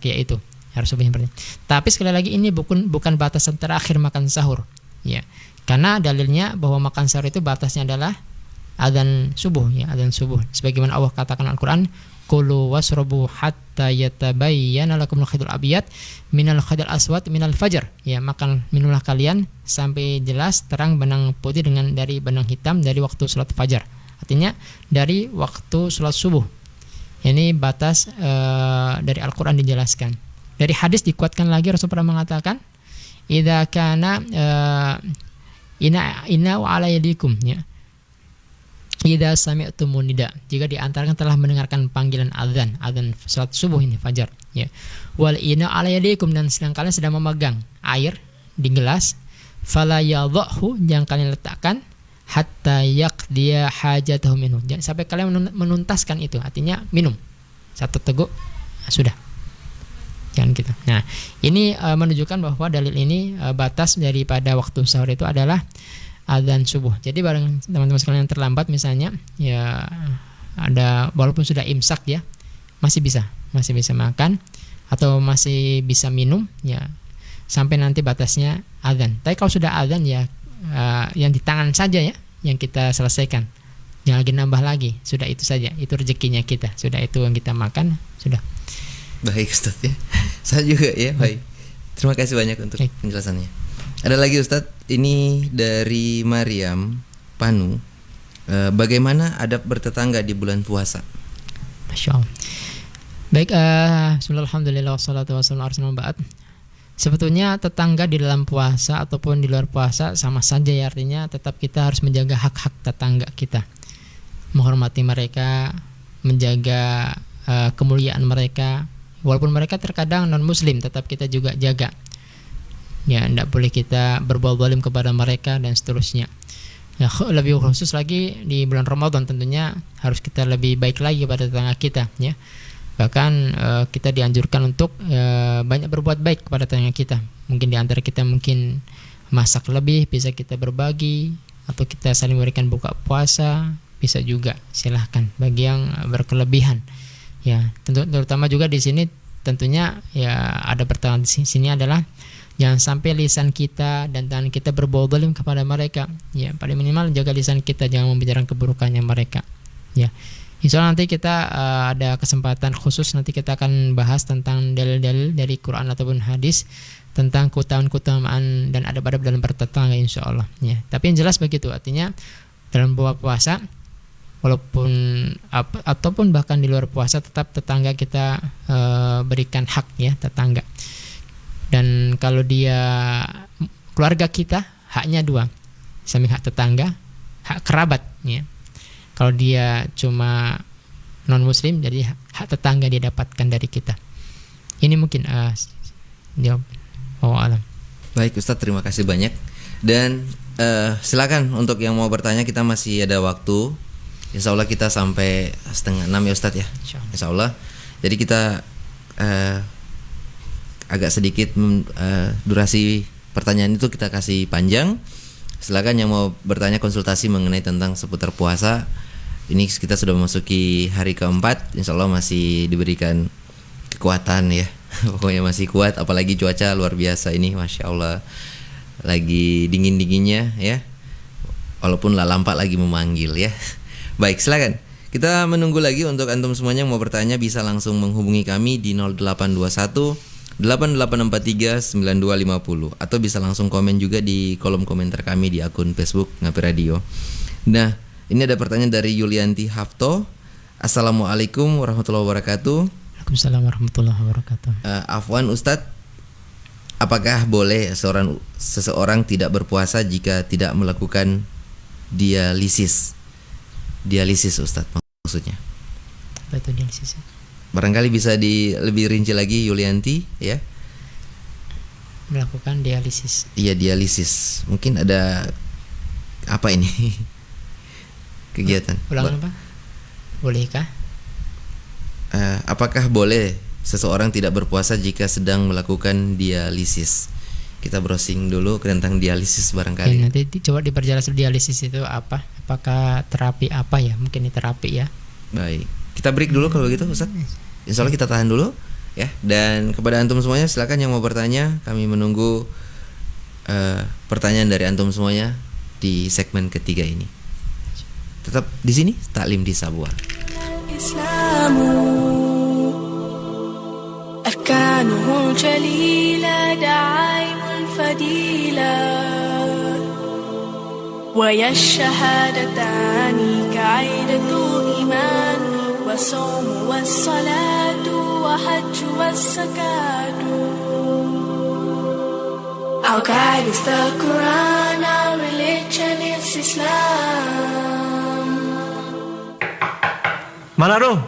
Speaker 5: yaitu harus lebih. Tapi sekali lagi ini bukan batasan terakhir makan sahur. Ya. Karena dalilnya bahwa makan sahur itu batasnya adalah azan subuh ya, azan subuh. Sebagaimana Allah katakan Al-Qur'an, kulu wasrobu hatta yatabayyana lakumul khaytul abyad minal khaytil aswad minal fajar. Ya, makan minumlah kalian sampai jelas terang benang putih dari benang hitam dari waktu salat fajar. Artinya dari waktu salat subuh. Ini batas dari Al-Qur'an dijelaskan. Dari hadis dikuatkan lagi, Rasul pernah mengatakan, idza kana inna wa ala yadikum ya. Idza sami'tumun nida, jika di antara telah mendengarkan panggilan azan salat subuh ini fajar ya. Wal ina ala yadikum, dan sedang kalian sedang memegang air di gelas, fala yadhahu, jangan kalian letakkan hatta yaqdiya hajatahu minhu, sampai kalian menuntaskan itu, artinya minum satu teguk sudah, jangan gitu. Nah, ini menunjukkan bahwa dalil ini batas daripada waktu sahur itu adalah azan subuh. Jadi bareng teman-teman sekalian yang terlambat misalnya ya, ada walaupun sudah imsak ya, masih bisa makan atau masih bisa minum ya, sampai nanti batasnya azan. Tapi kalau sudah azan ya, yang di tangan saja ya yang kita selesaikan, jangan lagi nambah lagi, sudah itu saja, itu rezekinya kita, sudah itu yang kita makan sudah.
Speaker 4: Baik Ustaz ya, saya juga ya. Baik, terima kasih banyak untuk penjelasannya. Ada lagi Ustaz, ini dari Mariam Panu, bagaimana adab bertetangga di bulan puasa?
Speaker 5: Masya Allah. Baik, bismillahirrahmanirrahim, wassalatu wassalamu ala rasulillah. Sebetulnya tetangga di dalam puasa ataupun di luar puasa sama saja ya, artinya tetap kita harus menjaga hak-hak tetangga kita, menghormati mereka, menjaga kemuliaan mereka. Walaupun mereka terkadang non muslim, tetap kita juga jaga ya, tidak boleh kita berbuat zalim kepada mereka dan seterusnya ya. Lebih khusus lagi di bulan Ramadan tentunya harus kita lebih baik lagi kepada tetangga kita ya. Bahkan kita dianjurkan untuk banyak berbuat baik kepada tetangga kita. Mungkin di antara kita mungkin masak lebih, bisa kita berbagi, atau kita saling memberikan buka puasa, bisa juga, silahkan bagi yang berkelebihan ya. Terutama juga di sini tentunya ya, ada pertanyaan di sini adalah jangan sampai lisan kita dan tangan kita berbuat zalim kepada mereka ya. Paling minimal jaga lisan kita, jangan membicarakan keburukannya mereka ya. Insya Allah nanti kita ada kesempatan khusus, nanti kita akan bahas tentang dalil-dalil dari Quran ataupun hadis tentang keutamaan dan adab-adab dalam bertetangga insya Allah ya. Tapi yang jelas begitu, artinya dalam bulan puasa walaupun ataupun bahkan di luar puasa, tetap tetangga kita berikan hak ya, tetangga. Dan kalau dia keluarga kita, haknya dua, samping hak tetangga, hak kerabat ya. Kalau dia cuma non muslim, jadi hak tetangga dia dapatkan dari kita. Ini mungkin jawab. Alam.
Speaker 4: Baik Ustadz, terima kasih banyak. Dan silakan untuk yang mau bertanya, kita masih ada waktu. Insya Allah kita sampai 5:30 ya Ustadz ya. Insya Allah. Jadi kita agak sedikit durasi pertanyaan itu kita kasih panjang. Silakan yang mau bertanya konsultasi mengenai tentang seputar puasa. Ini kita sudah memasuki hari keempat. Insya Allah masih diberikan kekuatan ya. Pokoknya masih kuat. Apalagi cuaca luar biasa ini, Masya Allah. Lagi dingin-dinginnya ya. Walaupun lampak lagi memanggil ya. Baik, silakan. Kita menunggu lagi. Untuk antum semuanya yang mau bertanya bisa langsung menghubungi kami di 0821 8843 9250 atau bisa langsung komen juga di kolom komentar kami di akun Facebook Ngapi Radio. Nah, ini ada pertanyaan dari Yulianti Hafto. Assalamualaikum warahmatullahi wabarakatuh.
Speaker 5: Waalaikumsalam warahmatullahi wabarakatuh.
Speaker 4: Afwan Ustadz, apakah boleh seseorang tidak berpuasa jika tidak melakukan dialisis? Dialisis Ustadz maksudnya.
Speaker 5: Apa itu dialisis?
Speaker 4: Barangkali bisa lebih rinci lagi Yulianti ya.
Speaker 5: Melakukan dialisis.
Speaker 4: Iya, dialisis. Mungkin ada apa ini? Kegiatan.
Speaker 5: Ulangan apa? Bolehkah?
Speaker 4: Apakah boleh seseorang tidak berpuasa jika sedang melakukan dialisis? Kita browsing dulu tentang dialisis barangkali.
Speaker 5: Ya, nanti coba diperjelas dialisis itu apa? Apakah terapi apa ya? Mungkin ini terapi ya.
Speaker 4: Baik. Kita break dulu kalau begitu Ustaz. Insya Allah kita tahan dulu ya. Dan kepada antum semuanya silakan yang mau bertanya, kami menunggu pertanyaan dari antum semuanya di segmen ketiga ini. Tetap di sini Taklim di Sabua.
Speaker 9: Islamu arkanuhu jalila da'aimul fadila wa yashhadatani ka'idatu iman wa sawmu was salatu wa hajju was zakatu. Our guide is the Quran, our religion is Islam.
Speaker 7: Manado,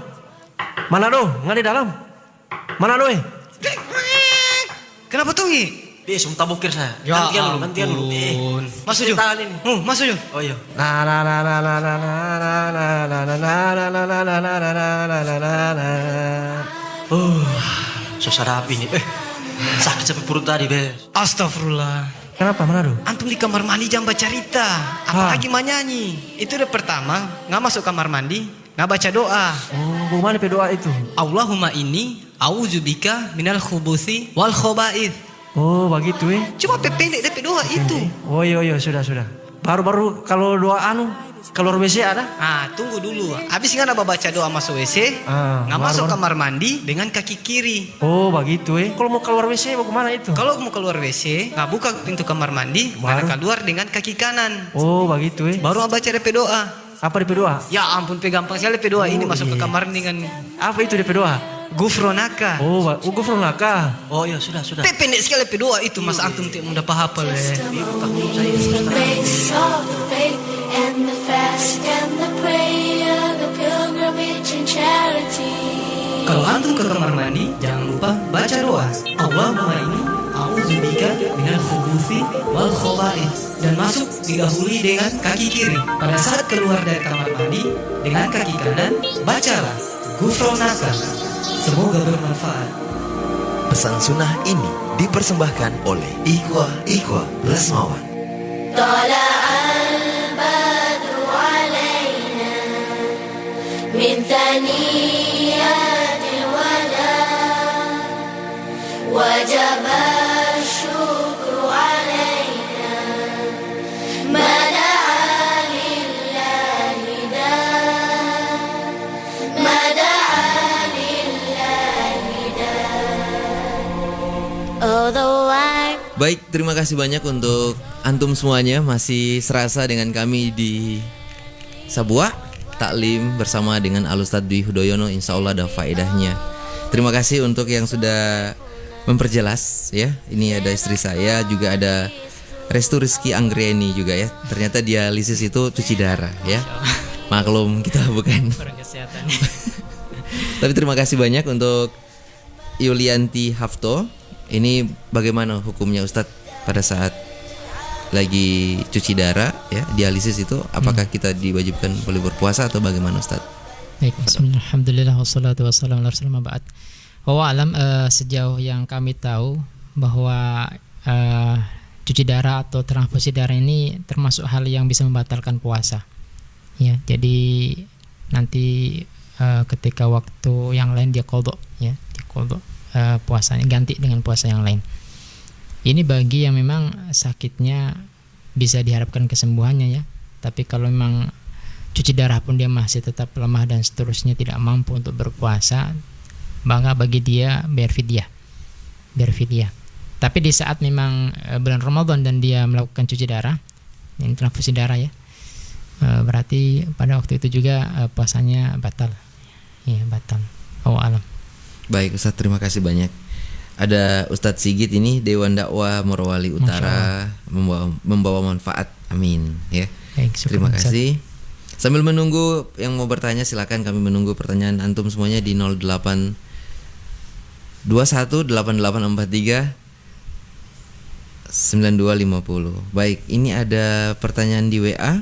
Speaker 7: nggak di dalam. Manado
Speaker 3: Kenapa tuh Ngi?
Speaker 7: Besok tabukir saya.
Speaker 3: Ya
Speaker 7: gantian dulu.
Speaker 3: Masuk yuk. Masuk yuk.
Speaker 7: Oh iya. Susah rapi nih. Sakit sampai perut tadi, Bes.
Speaker 3: Astagfirullah.
Speaker 7: Kenapa, Manado?
Speaker 3: Antum di kamar mandi jangan bercerita, apalagi menyanyi. Itu udah pertama, nggak masuk kamar mandi, nggak baca doa.
Speaker 7: Oh, bagaimana doa itu?
Speaker 3: Allahumma inni a'udzubika minal khubuthi wal khaba'ith.
Speaker 7: Oh, begitu
Speaker 3: Cuma pendek DP doa itu.
Speaker 7: Oh iya, sudah. Baru kalau doa keluar WC ada?
Speaker 3: Tunggu dulu. Habis nggak baca doa masuk WC, nggak masuk kamar mandi dengan kaki kiri.
Speaker 7: Oh, begitu Kalau mau keluar WC bagaimana itu?
Speaker 3: Kalau mau keluar WC, nggak buka pintu kamar mandi, baru keluar dengan kaki kanan.
Speaker 7: Oh, begitu
Speaker 3: Baru baca DP doa.
Speaker 7: Apa DP doa?
Speaker 3: Ya ampun, gampang sekali DP doa ini masuk ke kamar dengan.
Speaker 7: Apa itu DP doa?
Speaker 3: Gufronaka.
Speaker 7: Oh, gufronaka.
Speaker 3: Oh iya, sudah. Pendek sekali DP doa itu, Mas antum tidak mudah hafal
Speaker 6: Basis of the faith and the fast and the prayer, the pilgrimage and charity.
Speaker 3: Kalau antum ke kamar mandi, jangan lupa baca doa. Allahumma inni a'udzubika minal khubuthi wal khaba'ith. Dan masuk didahului dengan kaki kiri. Pada saat keluar dari kamar mandi dengan kaki kanan, bacalah Gufronaka. Semoga bermanfaat.
Speaker 2: Pesan sunnah ini dipersembahkan oleh Ikhwah Lesmawan.
Speaker 6: طلع البدر علينا من ثنيات الوداع وجب الشكر علينا ما دعا لله داع ما دعا لله داع. Although I
Speaker 4: Baik, terima kasih banyak untuk antum semuanya masih serasa dengan kami di Sabua Taklim bersama dengan Al-Ustadz Dwi Hudoyono. Insya Allah ada faedahnya. Terima kasih untuk yang sudah memperjelas ya. Ini ada istri saya, juga ada Restu Rizky Anggrieni juga ya. Ternyata dialisis itu cuci darah ya. Maklum kita bukan.
Speaker 5: Orang kesehatan.
Speaker 4: Tapi terima kasih banyak untuk Yulianti Hafto. Ini bagaimana hukumnya Ustadz pada saat lagi cuci darah ya, dialisis itu apakah kita diwajibkan boleh berpuasa atau bagaimana Ustadz?
Speaker 5: Baik, bismillah, alhamdulillah, wassalatu wassalamu ala rasulillah, ba'd. Wa alam, sejauh yang kami tahu bahwa cuci darah atau transfusi darah ini termasuk hal yang bisa membatalkan puasa. Ya, jadi nanti ketika waktu yang lain dia qadha ya, diqadha puasanya, ganti dengan puasa yang lain. Ini bagi yang memang sakitnya bisa diharapkan kesembuhannya ya. Tapi kalau memang cuci darah pun dia masih tetap lemah dan seterusnya tidak mampu untuk berpuasa, maka bagi dia bayar fidyah. Tapi di saat memang bulan Ramadan dan dia melakukan cuci darah, ini transfusi darah ya, berarti pada waktu itu juga puasanya batal. Ya, batal. Alam.
Speaker 4: Baik Ustadz, terima kasih banyak. Ada Ustadz Sigit ini Dewan Dakwah Morowali Utara membawa manfaat. Amin ya.
Speaker 5: Baik,
Speaker 4: terima kasih. Sambil menunggu yang mau bertanya silakan, kami menunggu pertanyaan antum semuanya di 08218843 9250. Baik, ini ada pertanyaan di WA.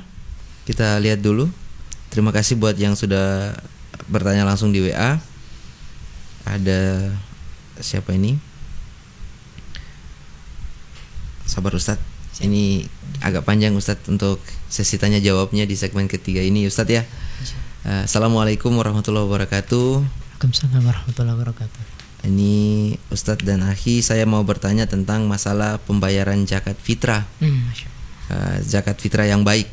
Speaker 4: Kita lihat dulu. Terima kasih buat yang sudah bertanya langsung di WA. Ada siapa ini? Sabar Ustadz, ini agak panjang Ustadz untuk sesi tanya jawabnya di segmen ketiga ini Ustadz ya. Assalamualaikum warahmatullahi wabarakatuh.
Speaker 5: Waalaikumsalam warahmatullahi wabarakatuh.
Speaker 4: Ini Ustadz dan Akhi, saya mau bertanya tentang masalah pembayaran zakat fitrah. Zakat fitrah yang baik.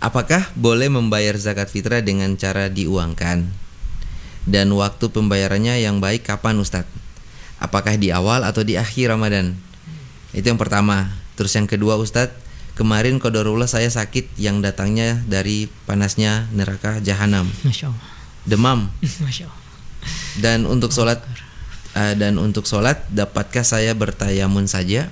Speaker 4: Apakah boleh membayar zakat fitrah dengan cara diuangkan? Dan waktu pembayarannya yang baik kapan Ustadz? Apakah di awal atau di akhir Ramadan? Itu yang pertama. Terus yang kedua Ustadz, kemarin qadarullah saya sakit yang datangnya dari panasnya neraka jahanam.
Speaker 5: Masya Allah.
Speaker 4: Demam.
Speaker 5: Masya Allah.
Speaker 4: Dan untuk sholat dapatkah saya bertayamun saja?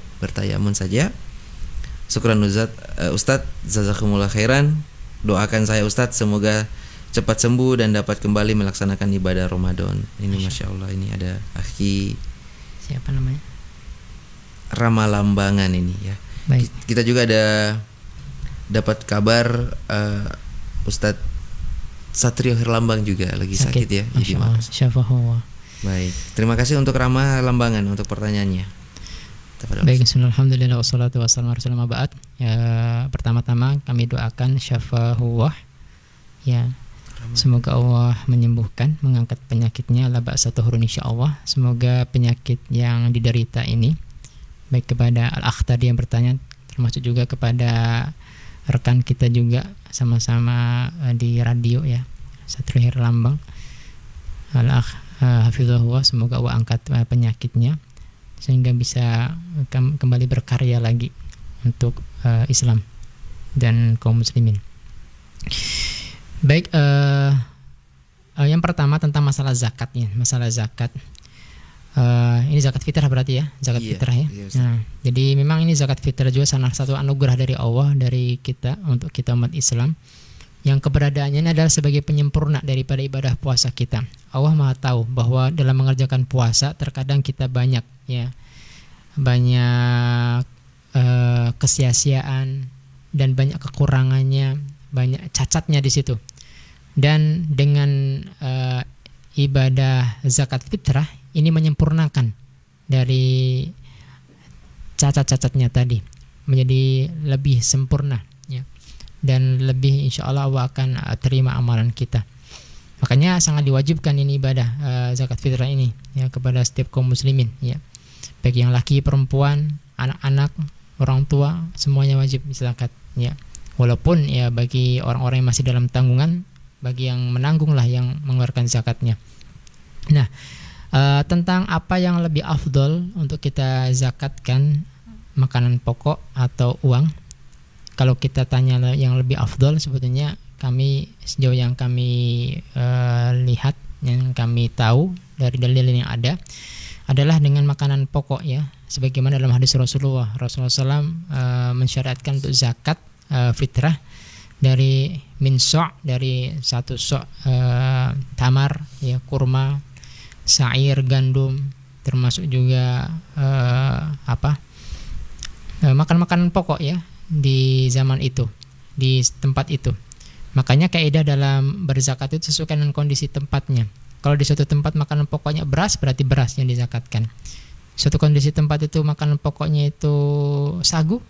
Speaker 4: Syukran Ustadz, jazakumullah khairan. Doakan saya Ustadz semoga cepat sembuh dan dapat kembali melaksanakan ibadah Ramadan. Ini Masya Allah, ini ada Akhi
Speaker 5: siapa namanya?
Speaker 4: Ramalambangan ini ya.
Speaker 5: Baik.
Speaker 4: Kita juga ada dapat kabar Ustadz Satrio Herlambang juga lagi sakit ya.
Speaker 5: Masya Allah, syafahullah.
Speaker 4: Baik, terima kasih untuk Rama Lambangan untuk pertanyaannya.
Speaker 5: Baik, bismillahirrahmanirrahim, wassalatu wassalamu ala rasulillah, ba'd. Ya, pertama-tama kami doakan syafahullah ya. Semoga Allah menyembuhkan, mengangkat penyakitnya, la ba'sa tuhurun insyaallah. Semoga penyakit yang diderita ini, baik kepada Al-Akh tadi yang bertanya, termasuk juga kepada rekan kita juga sama-sama di radio ya, Satrio Herlambang, Al-Akh hafizahullah, semoga Allah angkat penyakitnya sehingga bisa kembali berkarya lagi untuk Islam dan kaum muslimin. Baik, yang pertama tentang masalah zakatnya, masalah zakat. Ini zakat fitrah berarti ya, zakat fitrah ya. Nah, jadi memang ini zakat fitrah juga salah satu anugerah dari Allah dari kita untuk kita umat Islam, yang keberadaannya adalah sebagai penyempurna daripada ibadah puasa kita. Allah Maha tahu bahwa dalam mengerjakan puasa terkadang kita banyak kesia-siaan dan banyak kekurangannya, banyak cacatnya di situ. Dan dengan ibadah zakat fitrah ini menyempurnakan dari cacat-cacatnya tadi, menjadi lebih sempurna ya. Dan lebih insyaallah Allah akan terima amalan kita. Makanya sangat diwajibkan ini ibadah zakat fitrah ini ya kepada setiap kaum muslimin ya. Baik yang laki, perempuan, anak-anak, orang tua, semuanya wajib zakat ya. Walaupun ya bagi orang-orang yang masih dalam tanggungan, bagi yang menanggung lah yang mengeluarkan zakatnya. Nah, tentang apa yang lebih afdol untuk kita zakatkan, makanan pokok atau uang. Kalau kita tanya yang lebih afdol, sebetulnya kami sejauh yang kami lihat, yang kami tahu dari dalil yang ada, adalah dengan makanan pokok ya, sebagaimana dalam hadis Rasulullah SAW mensyariatkan untuk zakat fitrah dari min-so', dari 1 so' tamar ya, kurma, sa'ir, gandum, termasuk juga makan-makanan pokok ya di zaman itu, di tempat itu. Makanya kaidah dalam berzakat itu sesuai dengan kondisi tempatnya. Kalau di suatu tempat makanan pokoknya beras, berarti beras yang dizakatkan. Suatu kondisi tempat itu makanan pokoknya itu sagu,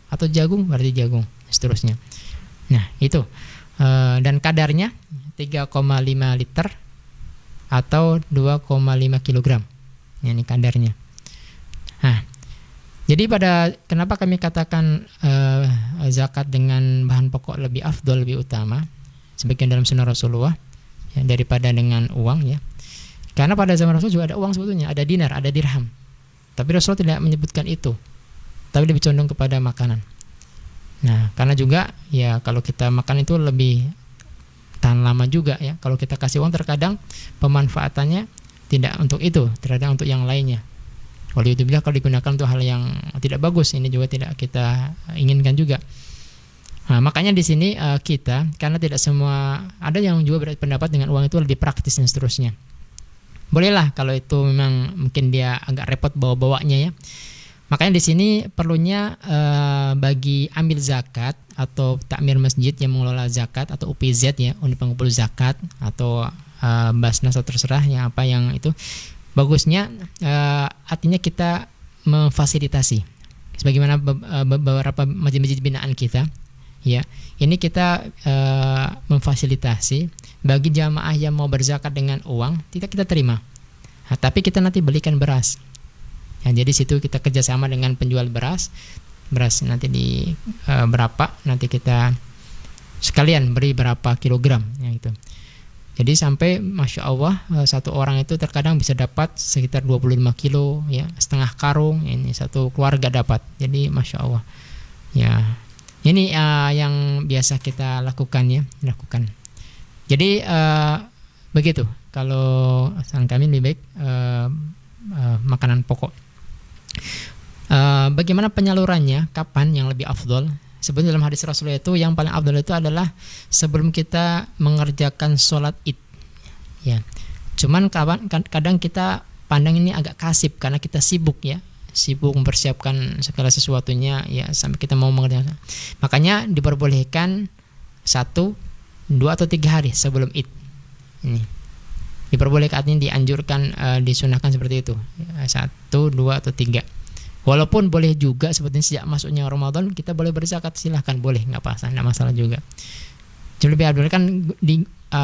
Speaker 5: atau jagung, berarti jagung, seterusnya. Nah itu, dan kadarnya 3,5 liter atau 2,5 kilogram. Ini kadarnya. Nah, jadi kenapa kami katakan zakat dengan bahan pokok lebih afdol, lebih utama, sebagian dalam sunnah Rasulullah ya, daripada dengan uang ya. Karena pada zaman Rasul juga ada uang sebetulnya, ada dinar, ada dirham. Tapi Rasul tidak menyebutkan itu, tapi lebih condong kepada makanan. Nah, karena juga ya kalau kita makan itu lebih tahan lama juga ya. Kalau kita kasih uang terkadang pemanfaatannya tidak untuk itu, terkadang untuk yang lainnya. Kalau itu bila kalau digunakan untuk hal yang tidak bagus, ini juga tidak kita inginkan juga. Nah, makanya di sini kita, karena tidak semua, ada yang juga berpendapat dengan uang itu lebih praktis dan seterusnya. Bolehlah kalau itu memang mungkin dia agak repot bawa-bawanya ya. Makanya di sini perlunya bagi amil zakat atau takmir masjid yang mengelola zakat atau UPZ ya, unit pengumpul zakat atau Basnas atau terserah yang apa yang itu, bagusnya artinya kita memfasilitasi sebagaimana beberapa masjid-masjid binaan kita ya, ini kita memfasilitasi bagi jamaah yang mau berzakat dengan uang tidak kita terima, nah, tapi kita nanti belikan beras ya, jadi situ kita kerjasama dengan penjual beras nanti di berapa, nanti kita sekalian beri berapa kilogram ya gitu. Jadi sampai Masya Allah satu orang itu terkadang bisa dapat sekitar 25 kilo ya, setengah karung, ini satu keluarga dapat. Jadi Masya Allah ya, ini yang biasa kita lakukan ya, Jadi begitu, kalau saran kami lebih baik makanan pokok. Bagaimana penyalurannya, kapan yang lebih afdol? Sebenarnya dalam hadis Rasulullah itu yang paling afdal itu adalah sebelum kita mengerjakan sholat id ya. Cuman kadang kita pandang ini agak kasib karena kita sibuk ya, sibuk mempersiapkan segala sesuatunya ya, sampai kita mau mengerjakan. Makanya diperbolehkan 1, 2 atau 3 hari sebelum id. Ini diperbolehkan, artinya dianjurkan, disunahkan seperti itu ya, 1, 2 atau 3. Walaupun boleh juga sebetulnya sejak masuknya Ramadan kita boleh berzakat, silahkan, boleh, nggak masalah juga. Jadi lebih adil kan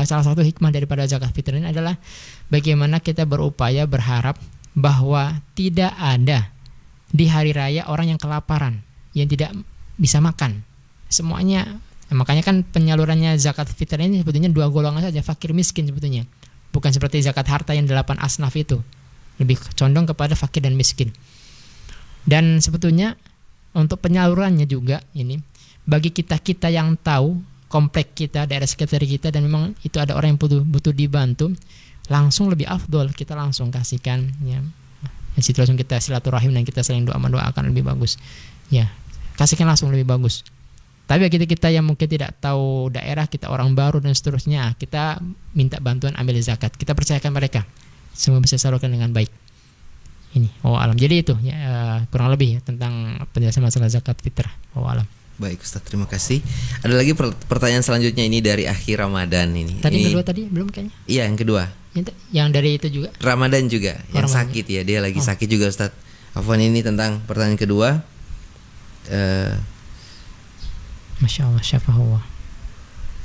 Speaker 5: salah satu hikmah daripada zakat fitrah ini adalah bagaimana kita berupaya berharap bahwa tidak ada di hari raya orang yang kelaparan, yang tidak bisa makan. Semuanya, makanya kan penyalurannya zakat fitrah ini sebetulnya 2 golongan saja, fakir miskin sebetulnya. Bukan seperti zakat harta yang 8 asnaf itu. Lebih condong kepada fakir dan miskin. Dan sebetulnya untuk penyalurannya juga ini bagi kita yang tahu komplek kita, daerah sekitar kita, dan memang itu ada orang yang butuh dibantu, langsung lebih afdol kita langsung kasihkan ya. Di situ langsung kita silaturahim dan kita saling mendoakan lebih bagus. Ya, kasihkan langsung lebih bagus. Tapi bagi kita yang mungkin tidak tahu daerah, kita orang baru dan seterusnya, kita minta bantuan ambil zakat. Kita percayakan mereka. Semua bisa salurkan dengan baik. Ini, alam. Jadi itu ya, kurang lebih ya, tentang penjelasan masalah zakat fitrah. Alam.
Speaker 4: Baik Ustaz, terima kasih. Ada lagi pertanyaan selanjutnya ini dari akhir Ramadan ini.
Speaker 5: Tadi ini, kedua tadi belum kayaknya?
Speaker 4: Iya, yang kedua.
Speaker 5: Yang dari itu juga.
Speaker 4: Ramadan juga, yang Ramadan. Sakit ya, dia lagi sakit juga Ustaz. Afwan, ini tentang pertanyaan kedua.
Speaker 5: Masya Allah, syafahullah.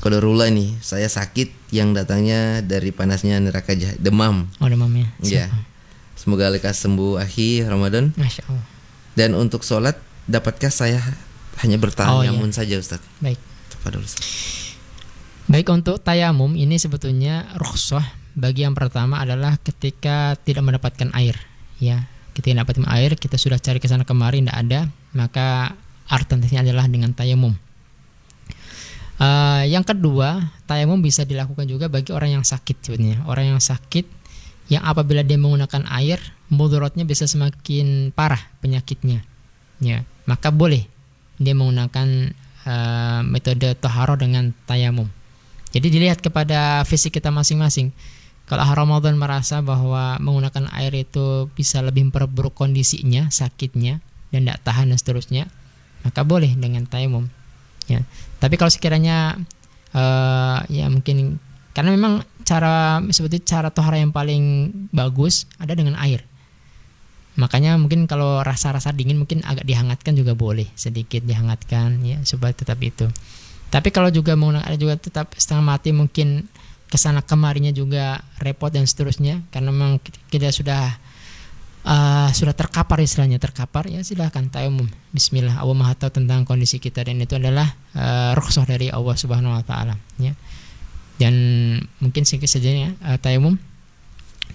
Speaker 4: Qadarullah nih, saya sakit yang datangnya dari panasnya neraka demam.
Speaker 5: Demam ya.
Speaker 4: Iya. Semoga lekas sembuh akhir Ramadan.
Speaker 5: Masya Allah.
Speaker 4: Dan untuk sholat, dapatkah saya hanya bertayamun saja Ustaz?
Speaker 5: Baik.
Speaker 4: Tafadhol Ustaz.
Speaker 5: Baik, untuk tayamum ini sebetulnya rukhsah bagi yang pertama adalah ketika tidak mendapatkan air. Ya, ketika mendapatkan air, kita sudah cari kesana kemari tidak ada, maka alternatifnya adalah dengan tayamum. Yang kedua, tayamum bisa dilakukan juga bagi orang yang sakit sebetulnya. Orang yang sakit yang apabila dia menggunakan air mudaratnya bisa semakin parah penyakitnya, ya, maka boleh dia menggunakan metode toharoh dengan tayamum. Jadi dilihat kepada fisik kita masing-masing. Kalau Ramadan merasa bahwa menggunakan air itu bisa lebih memperburuk kondisinya, sakitnya, dan tidak tahan dan seterusnya, maka boleh dengan tayamum. Ya. Tapi kalau sekiranya ya mungkin karena memang cara toharoh yang paling bagus ada dengan air. Makanya mungkin kalau rasa-rasa dingin mungkin agak dihangatkan juga boleh, sedikit dihangatkan ya supaya tetap itu. Tapi kalau juga menggunakan air juga tetap setengah mati, mungkin kesana kemarinya juga repot dan seterusnya, karena memang kita sudah terkapar istilahnya, ya silakan tayamum. Bismillah, Allah Maha tahu tentang kondisi kita dan itu adalah rukhsah dari Allah Subhanahu wa taala ya. Dan mungkin sedikit saja ya tayamum.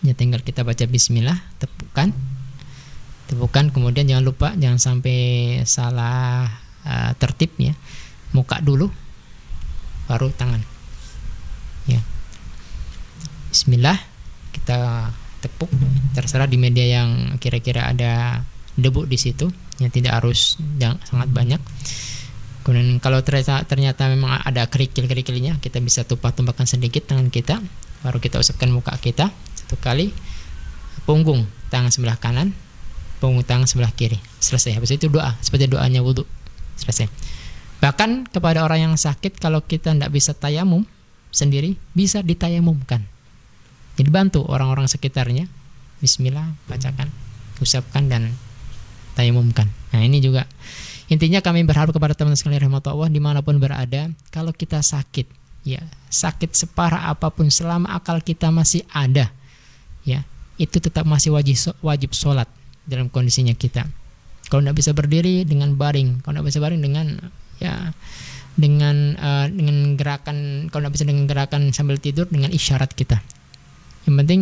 Speaker 5: Ya tinggal kita baca bismillah, tepukan, kemudian jangan lupa jangan sampai salah tertib ya. Muka dulu baru tangan. Ya. Bismillah, kita tepuk, terserah di media yang kira-kira ada debu di situ, yang tidak harus sangat banyak. Kemudian kalau ternyata memang ada kerikil-kerikilnya, kita bisa tumpahkan sedikit tangan kita, baru kita usapkan muka kita satu kali, punggung tangan sebelah kanan, punggung tangan sebelah kiri, selesai. Habis itu doa seperti doanya wudu, selesai. Bahkan kepada orang yang sakit, kalau kita tidak bisa tayamum sendiri, bisa ditayamumkan. Jadi bantu orang-orang sekitarnya, bismillah, bacakan, usapkan dan tayamumkan. Nah ini juga intinya kami berharap kepada teman-teman sekalian rahmatullah dimanapun berada, kalau kita sakit, ya sakit separah apapun, selama akal kita masih ada, ya itu tetap masih wajib sholat dalam kondisinya kita. Kalau tidak bisa berdiri dengan baring, kalau tidak bisa baring dengan gerakan, kalau tidak bisa dengan gerakan sambil tidur dengan isyarat kita. Yang penting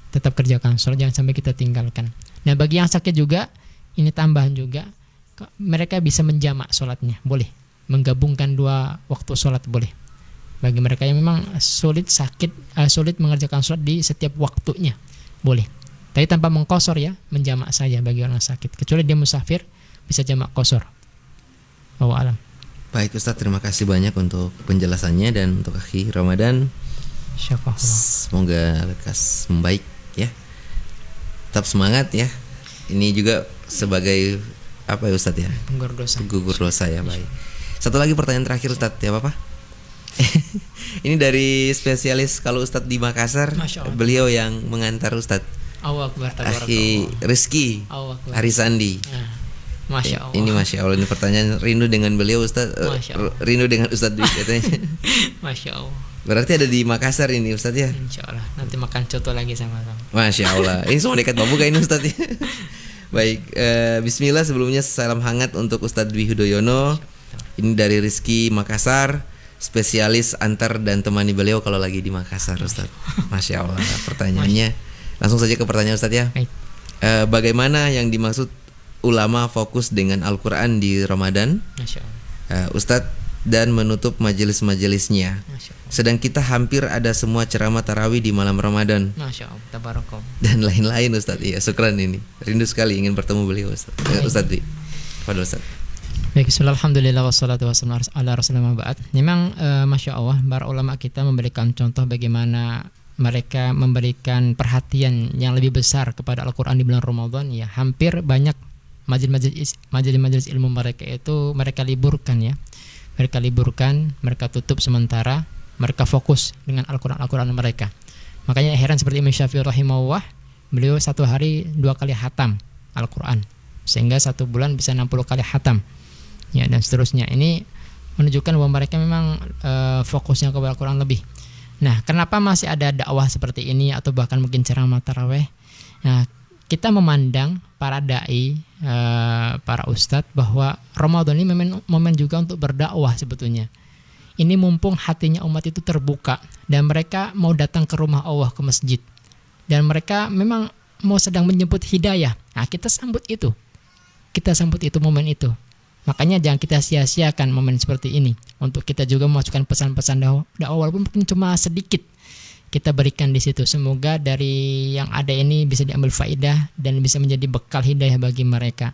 Speaker 5: tetap kerjakan sholat, jangan sampai kita tinggalkan. Nah bagi yang sakit juga, ini tambahan juga, mereka bisa menjamak sholatnya, boleh menggabungkan 2 waktu sholat, boleh. Bagi mereka yang memang sulit mengerjakan sholat di setiap waktunya, boleh. Tapi tanpa mengqasar ya, menjamak saja bagi orang sakit. Kecuali dia musafir, bisa jamak qasar. Wallahu a'lam.
Speaker 4: Baik Ustadz, terima kasih banyak untuk penjelasannya dan untuk akhi Ramadan. Semoga lekas membaik ya. Tetap semangat ya. Ini juga sebagai apa ya Ustadz ya? Gugur dosa ya, baik. Satu lagi pertanyaan terakhir Ustadz ya Bapak. Ini dari spesialis kalau Ustadz di Makassar, beliau yang mengantar Ustadz. Akhi Rizky Harisandi.
Speaker 5: Masya Allah.
Speaker 4: Ini Masya Allah, ini pertanyaan rindu dengan beliau Ustadz, rindu dengan Ustadz Dwi katanya.
Speaker 5: Masya Allah.
Speaker 4: Berarti ada di Makassar ini Ustadz ya?
Speaker 5: Insya Allah, nanti makan coto lagi sama-sama.
Speaker 4: Masya Allah, ini semua dekat Babuga ini Ustadz ya. Baik, bismillah, sebelumnya salam hangat untuk Ustadz Dwi Hudoyono. Ini dari Rizky Makassar, spesialis antar dan temani beliau kalau lagi di Makassar Ustadz. Masya Allah, pertanyaannya langsung saja ke pertanyaan Ustadz ya. Bagaimana yang dimaksud ulama fokus dengan Al-Quran di Ramadan, Ustadz, dan menutup majelis-majelisnya. Sedang kita hampir ada semua ceramah tarawih di malam Ramadan.
Speaker 5: Masya Allah, tabarakallah.
Speaker 4: Dan lain-lain Ustadz. Iya, syukran ini. Rindu sekali ingin bertemu beliau Ustadz. Fadhil Ustadz.
Speaker 5: Baik, alhamdulillah wassalatu wassalamu ala rasulillah ba'd. Memang Masya Allah, para ulama kita memberikan contoh bagaimana mereka memberikan perhatian yang lebih besar kepada Al-Quran di bulan Ramadan. Ya, hampir banyak majelis ilmu mereka itu mereka liburkan ya. Mereka liburkan, mereka tutup sementara, mereka fokus dengan Al-Quran mereka. Makanya heran seperti Imam Syafi'i rahimahullah, beliau 1 hari 2 kali hatam Al-Quran, sehingga 1 bulan bisa 60 kali hatam ya, dan seterusnya. Ini menunjukkan bahwa mereka memang fokusnya kepada Al-Quran lebih. Nah, kenapa masih ada dakwah seperti ini atau bahkan mungkin ceramah tarawih? Nah, kita memandang para dai, para ustadz, bahwa Ramadan ini momen juga untuk berdakwah sebetulnya. Ini mumpung hatinya umat itu terbuka dan mereka mau datang ke rumah Allah, ke masjid, dan mereka memang mau sedang menjemput hidayah. Nah, kita sambut itu, momen itu. Makanya jangan kita sia-siakan momen seperti ini untuk kita juga memasukkan pesan-pesan dakwah walaupun mungkin cuma sedikit. kita berikan di situ. Semoga dari yang ada ini bisa diambil faidah dan bisa menjadi bekal hidayah bagi mereka.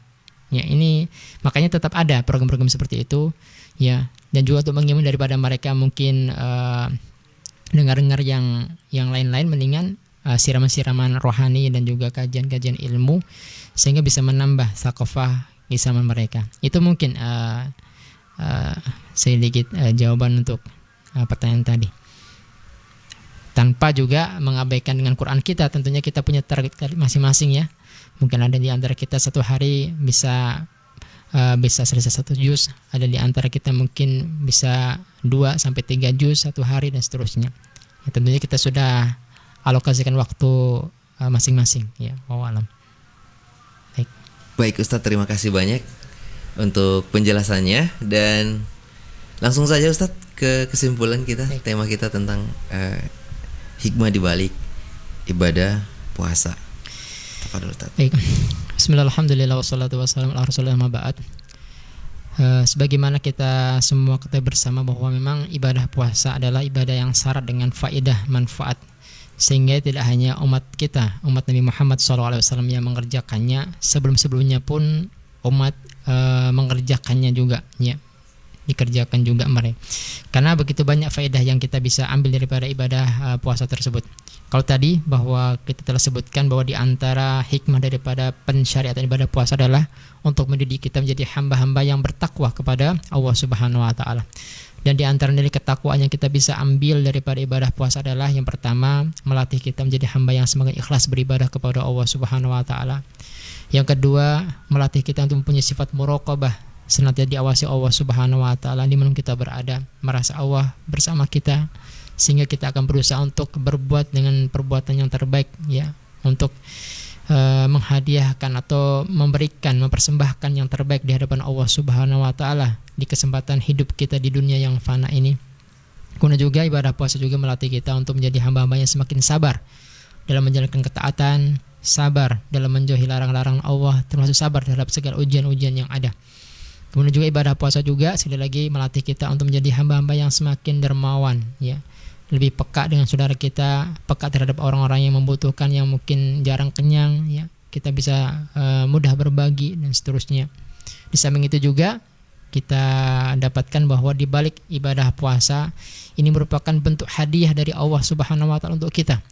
Speaker 5: Ya, ini makanya tetap ada program-program seperti itu, ya. Dan juga untuk menghimbau daripada mereka mungkin dengar-dengar yang lain-lain, mendingan siraman-siraman rohani dan juga kajian-kajian ilmu sehingga bisa menambah thaqafah Islam mereka. Itu mungkin sedikit jawaban untuk pertanyaan tadi. Tanpa juga mengabaikan dengan Quran kita, tentunya kita punya target masing-masing ya. Mungkin ada di antara kita satu hari bisa selesai 1 juz, ada di antara kita mungkin bisa 2 sampai 3 juz satu hari dan seterusnya. Ya, tentunya kita sudah alokasikan waktu masing-masing ya. Wallahu a'lam.
Speaker 4: Baik Ustadz, terima kasih banyak untuk penjelasannya, dan langsung saja Ustadz ke kesimpulan kita.
Speaker 5: Baik.
Speaker 4: Tema kita tentang hikmah di balik ibadah puasa. Tafadhol Ustadz.
Speaker 5: Baik. Bismillah, alhamdulillah, wassalatu wassalamu ala rasulillah, ma ba'd. Sebagaimana kita semua ketahui bersama bahwa memang ibadah puasa adalah ibadah yang syarat dengan faedah manfaat, sehingga tidak hanya umat kita, umat Nabi Muhammad SAW yang mengerjakannya, sebelum-sebelumnya pun umat mengerjakannya juga ya, dikerjakan juga mereka. Karena begitu banyak faedah yang kita bisa ambil daripada ibadah puasa tersebut. Kalau tadi bahwa kita telah sebutkan bahwa di antara hikmah daripada pensyariatan ibadah puasa adalah untuk mendidik kita menjadi hamba-hamba yang bertakwa kepada Allah Subhanahu wa taala. Dan di antara nilai ketakwaan yang kita bisa ambil daripada ibadah puasa adalah yang pertama, melatih kita menjadi hamba yang semakin ikhlas beribadah kepada Allah Subhanahu wa taala. Yang kedua, melatih kita untuk mempunyai sifat muraqabah, senantiasa diawasi Allah Subhanahu wa taala di mana kita berada, merasa Allah bersama kita, sehingga kita akan berusaha untuk berbuat dengan perbuatan yang terbaik ya, untuk menghadiahkan atau memberikan, mempersembahkan yang terbaik di hadapan Allah Subhanahu wa taala di kesempatan hidup kita di dunia yang fana ini. Kemudian juga ibadah puasa juga melatih kita untuk menjadi hamba-hamba yang semakin sabar dalam menjalankan ketaatan, sabar dalam menjauhi larang-larang Allah, termasuk sabar terhadap segala ujian-ujian yang ada. Kemudian juga ibadah puasa juga sekali lagi melatih kita untuk menjadi hamba-hamba yang semakin dermawan ya, lebih peka dengan saudara kita, peka terhadap orang-orang yang membutuhkan, yang mungkin jarang kenyang ya, kita bisa mudah berbagi dan seterusnya. Di samping itu juga kita dapatkan bahwa di balik ibadah puasa ini merupakan bentuk hadiah dari Allah Subhanahu wa taala untuk kita.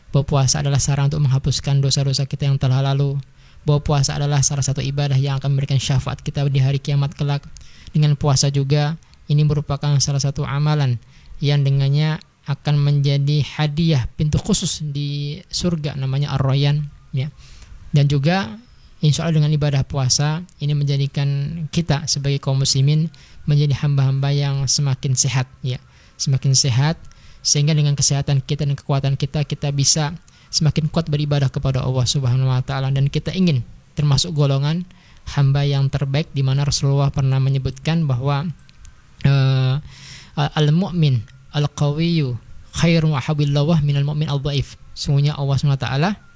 Speaker 5: Bahwa puasa adalah sarana untuk menghapuskan dosa-dosa kita yang telah lalu. Bahwa puasa adalah salah satu ibadah yang akan memberikan syafaat kita di hari kiamat kelak. Dengan puasa juga ini merupakan salah satu amalan yang dengannya akan menjadi hadiah pintu khusus di surga, namanya Ar-Rayyan ya. Dan juga insya Allah dengan ibadah puasa ini menjadikan kita sebagai kaum muslimin menjadi hamba-hamba yang semakin sehat ya, semakin sehat, sehingga dengan kesehatan kita dan kekuatan kita bisa semakin kuat beribadah kepada Allah Subhanahu wa taala, dan kita ingin termasuk golongan hamba yang terbaik, di mana Rasulullah pernah menyebutkan bahwa al-mu'min al-qawiyyu khairun wa habillah minal mu'min al-dhaif. Sungguhnya Allah SWT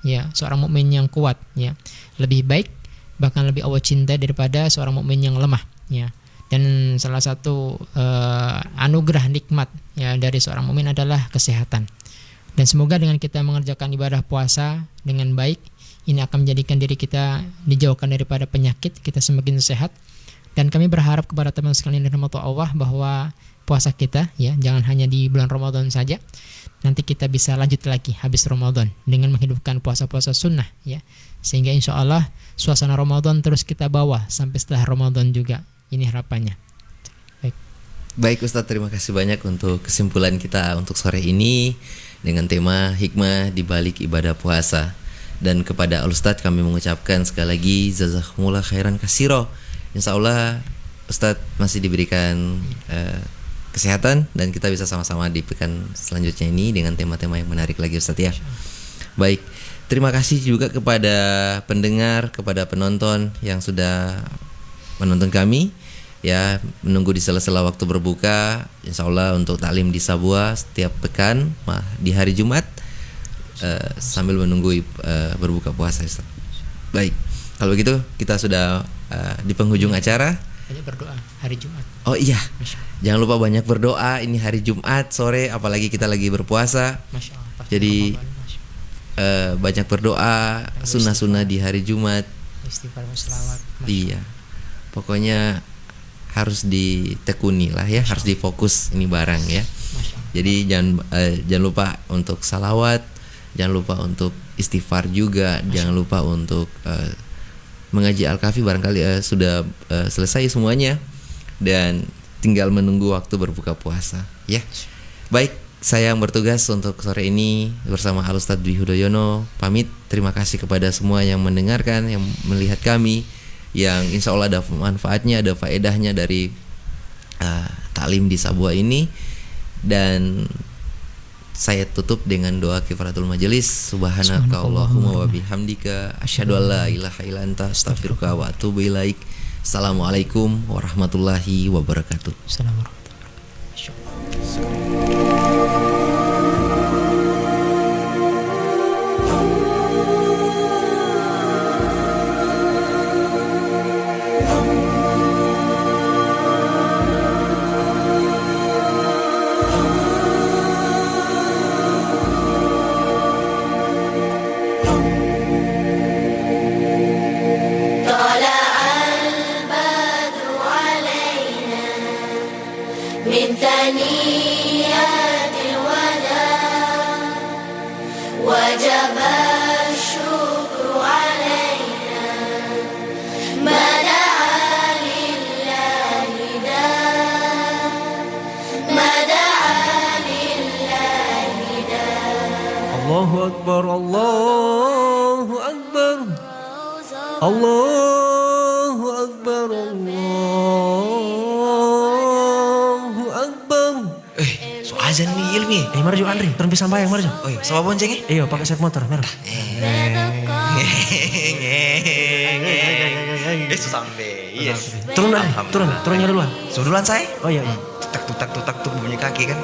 Speaker 5: ya, seorang mukmin yang kuat ya, lebih baik, bahkan lebih Allah cinta daripada seorang mukmin yang lemah ya. Dan salah satu anugerah nikmat ya dari seorang mukmin adalah kesehatan. Dan semoga dengan kita mengerjakan ibadah puasa dengan baik, ini akan menjadikan diri kita dijauhkan daripada penyakit, kita semakin sehat. Dan kami berharap kepada teman sekalian dan rahmat Allah bahwa puasa kita ya jangan hanya di bulan Ramadan saja. Nanti kita bisa lanjut lagi habis Ramadan dengan menghidupkan puasa-puasa sunnah ya. Sehingga insya Allah suasana Ramadan terus kita bawa sampai setelah Ramadan juga. Ini harapannya.
Speaker 4: Baik Ustadz, terima kasih banyak untuk kesimpulan kita untuk sore ini dengan tema hikmah di balik ibadah puasa. Dan kepada Al-Ustadz kami mengucapkan sekali lagi jazakumullah khairan katsira. Insya Allah Ustadz masih diberikan kesehatan dan kita bisa sama-sama di pekan selanjutnya ini dengan tema-tema yang menarik lagi Ustadz ya. Baik, terima kasih juga kepada pendengar, kepada penonton yang sudah menonton kami ya, menunggu di sela-sela waktu berbuka. Insya Allah untuk taklim di Sabua setiap pekan di hari Jumat sambil menunggu berbuka puasa Ustaz. Baik, kalau begitu kita sudah di penghujung acara.
Speaker 5: Banyak berdoa hari Jumat.
Speaker 4: Oh iya, jangan lupa banyak berdoa. Ini hari Jumat sore, apalagi kita lagi berpuasa.
Speaker 5: Masya Allah.
Speaker 4: Jadi banyak berdoa, sunnah-sunnah di hari Jumat.
Speaker 5: Istighfar, selawat.
Speaker 4: Iya, pokoknya harus ditekuni lah ya, harus difokus ini barang ya. Jadi jangan lupa untuk salawat, jangan lupa untuk istighfar juga, jangan lupa untuk mengaji Al-Kahfi. Barangkali sudah selesai semuanya dan tinggal menunggu waktu berbuka puasa ya. Baik, saya yang bertugas untuk sore ini bersama Al-Ustadz Dwi Hudoyono pamit. Terima kasih kepada semua yang mendengarkan, yang melihat kami, yang insya Allah ada manfaatnya, ada faedahnya dari taklim di Sabua ini. Dan saya tutup dengan doa kifaratul majelis. Subhanaka Allahumma wa bihamdika asyhadu an la ilaha illa anta astaghfiruka wa atubu ilaik. Assalamualaikum warahmatullahi wabarakatuh.
Speaker 5: Assalamualaikum.
Speaker 6: من ثنيات الوداع وجب الشكر علينا ما دعا لله داع ما دعا لله داع
Speaker 10: الله أكبر الله أكبر الله أكبر
Speaker 2: So azan nih Ilmi.
Speaker 10: Marjo Andri, turun bisa bayang Marjo.
Speaker 2: Oh iya, sama bonceng ya?
Speaker 10: Iya, pakai set motor, merah.
Speaker 2: Sampai. Iya.
Speaker 10: Turun nyari duluan.
Speaker 2: Duluan saya.
Speaker 10: Oh iya.
Speaker 2: Tutak tuh bunyi kaki kan.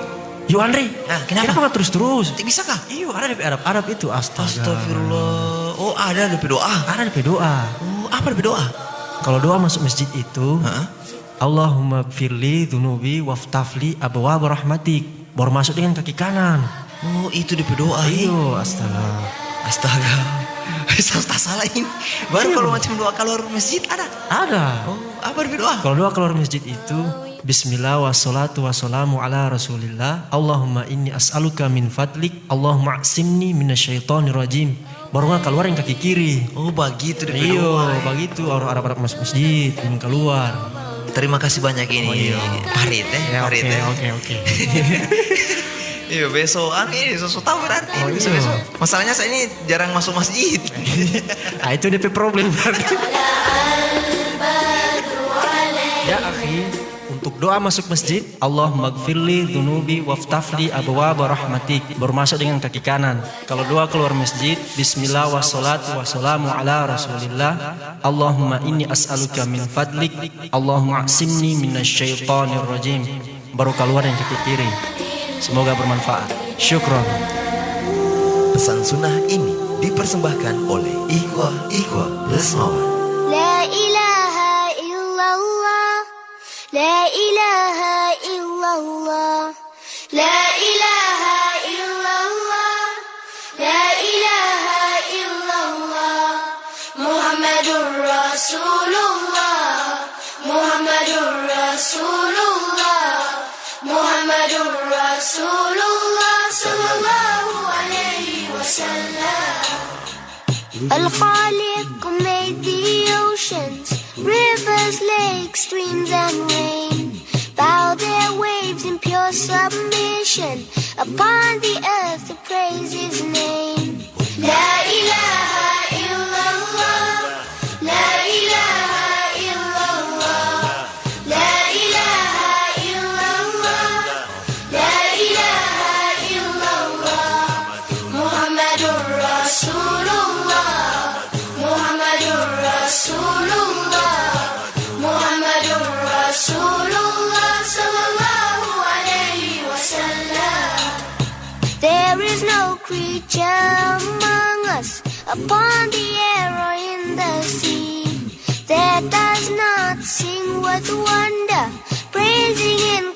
Speaker 10: Yo Andri.
Speaker 2: Nah, kenapa
Speaker 10: nggak terus?
Speaker 2: Bisa kah?
Speaker 10: Iya, ada di Arab itu.
Speaker 2: Astagfirullah. Oh, ada DP doa.
Speaker 10: Ada DP doa.
Speaker 2: Oh, apa DP doa?
Speaker 10: Kalau doa masuk masjid itu, Allahumma firli dunubi waftafli abwaab rahmatik. Baru masuk dengan kaki kanan.
Speaker 2: Oh, itu DP doa.
Speaker 10: Iya, astaga.
Speaker 2: Tak salahin. Baru kalau macam doa keluar masjid ada.
Speaker 10: Ada.
Speaker 2: Oh, apa DP doa?
Speaker 10: Kalau doa keluar masjid itu Bismillah wassalatu wassalamu ala rasulillah. Allahumma inni as'aluka min fadlik. Allahumma a'simni minasyaitonir rajim. Baru nggak keluar yang kaki kiri.
Speaker 2: Oh, begitu DP doa.
Speaker 10: Iya, begitu orang masuk masjid ingin keluar.
Speaker 2: Terima kasih banyak ini. Parit Parit.
Speaker 10: Oke.
Speaker 2: Iya, besok ini sesuatu tahu berarti. Besok. Masalahnya saya ini jarang masuk masjid.
Speaker 10: Ah, itu DP problem berarti. Ya akhi, untuk doa masuk masjid, Allahumma gfirli dunubi waftafli abwaab rahmatik. Baru masuk dengan kaki kanan. Kalau doa keluar masjid, Bismillah wassalatu wassalamu ala rasulillah. Allahumma inni as'aluka min fadlik. Allahumma a'simni minasyaitonir rajim. Baru keluar yang kaki kiri. Semoga bermanfaat. Syukron.
Speaker 2: Pesan sunnah ini dipersembahkan oleh Ikhwah Lesmawan.
Speaker 6: لا إله إلا الله لا إله إلا الله لا إله إلا الله لا إله إلا الله محمد رسول الله محمد رسول الله محمد رسول الله صلى الله عليه وسلم Al-Khaliq made the oceans, rivers, lakes, streams and rain. Bow their waves in pure submission. Upon the earth to praise his name. La ilaha illallah. La ilaha illallah. La ilaha illallah. La ilaha illallah. Muhammadur Rasulullah. Muhammadur Rasulullah. Muhammadur Rasulullah sallallahu alayhi wa sallam. There is no creature among us, upon the air or in the sea, that does not sing with wonder, praising in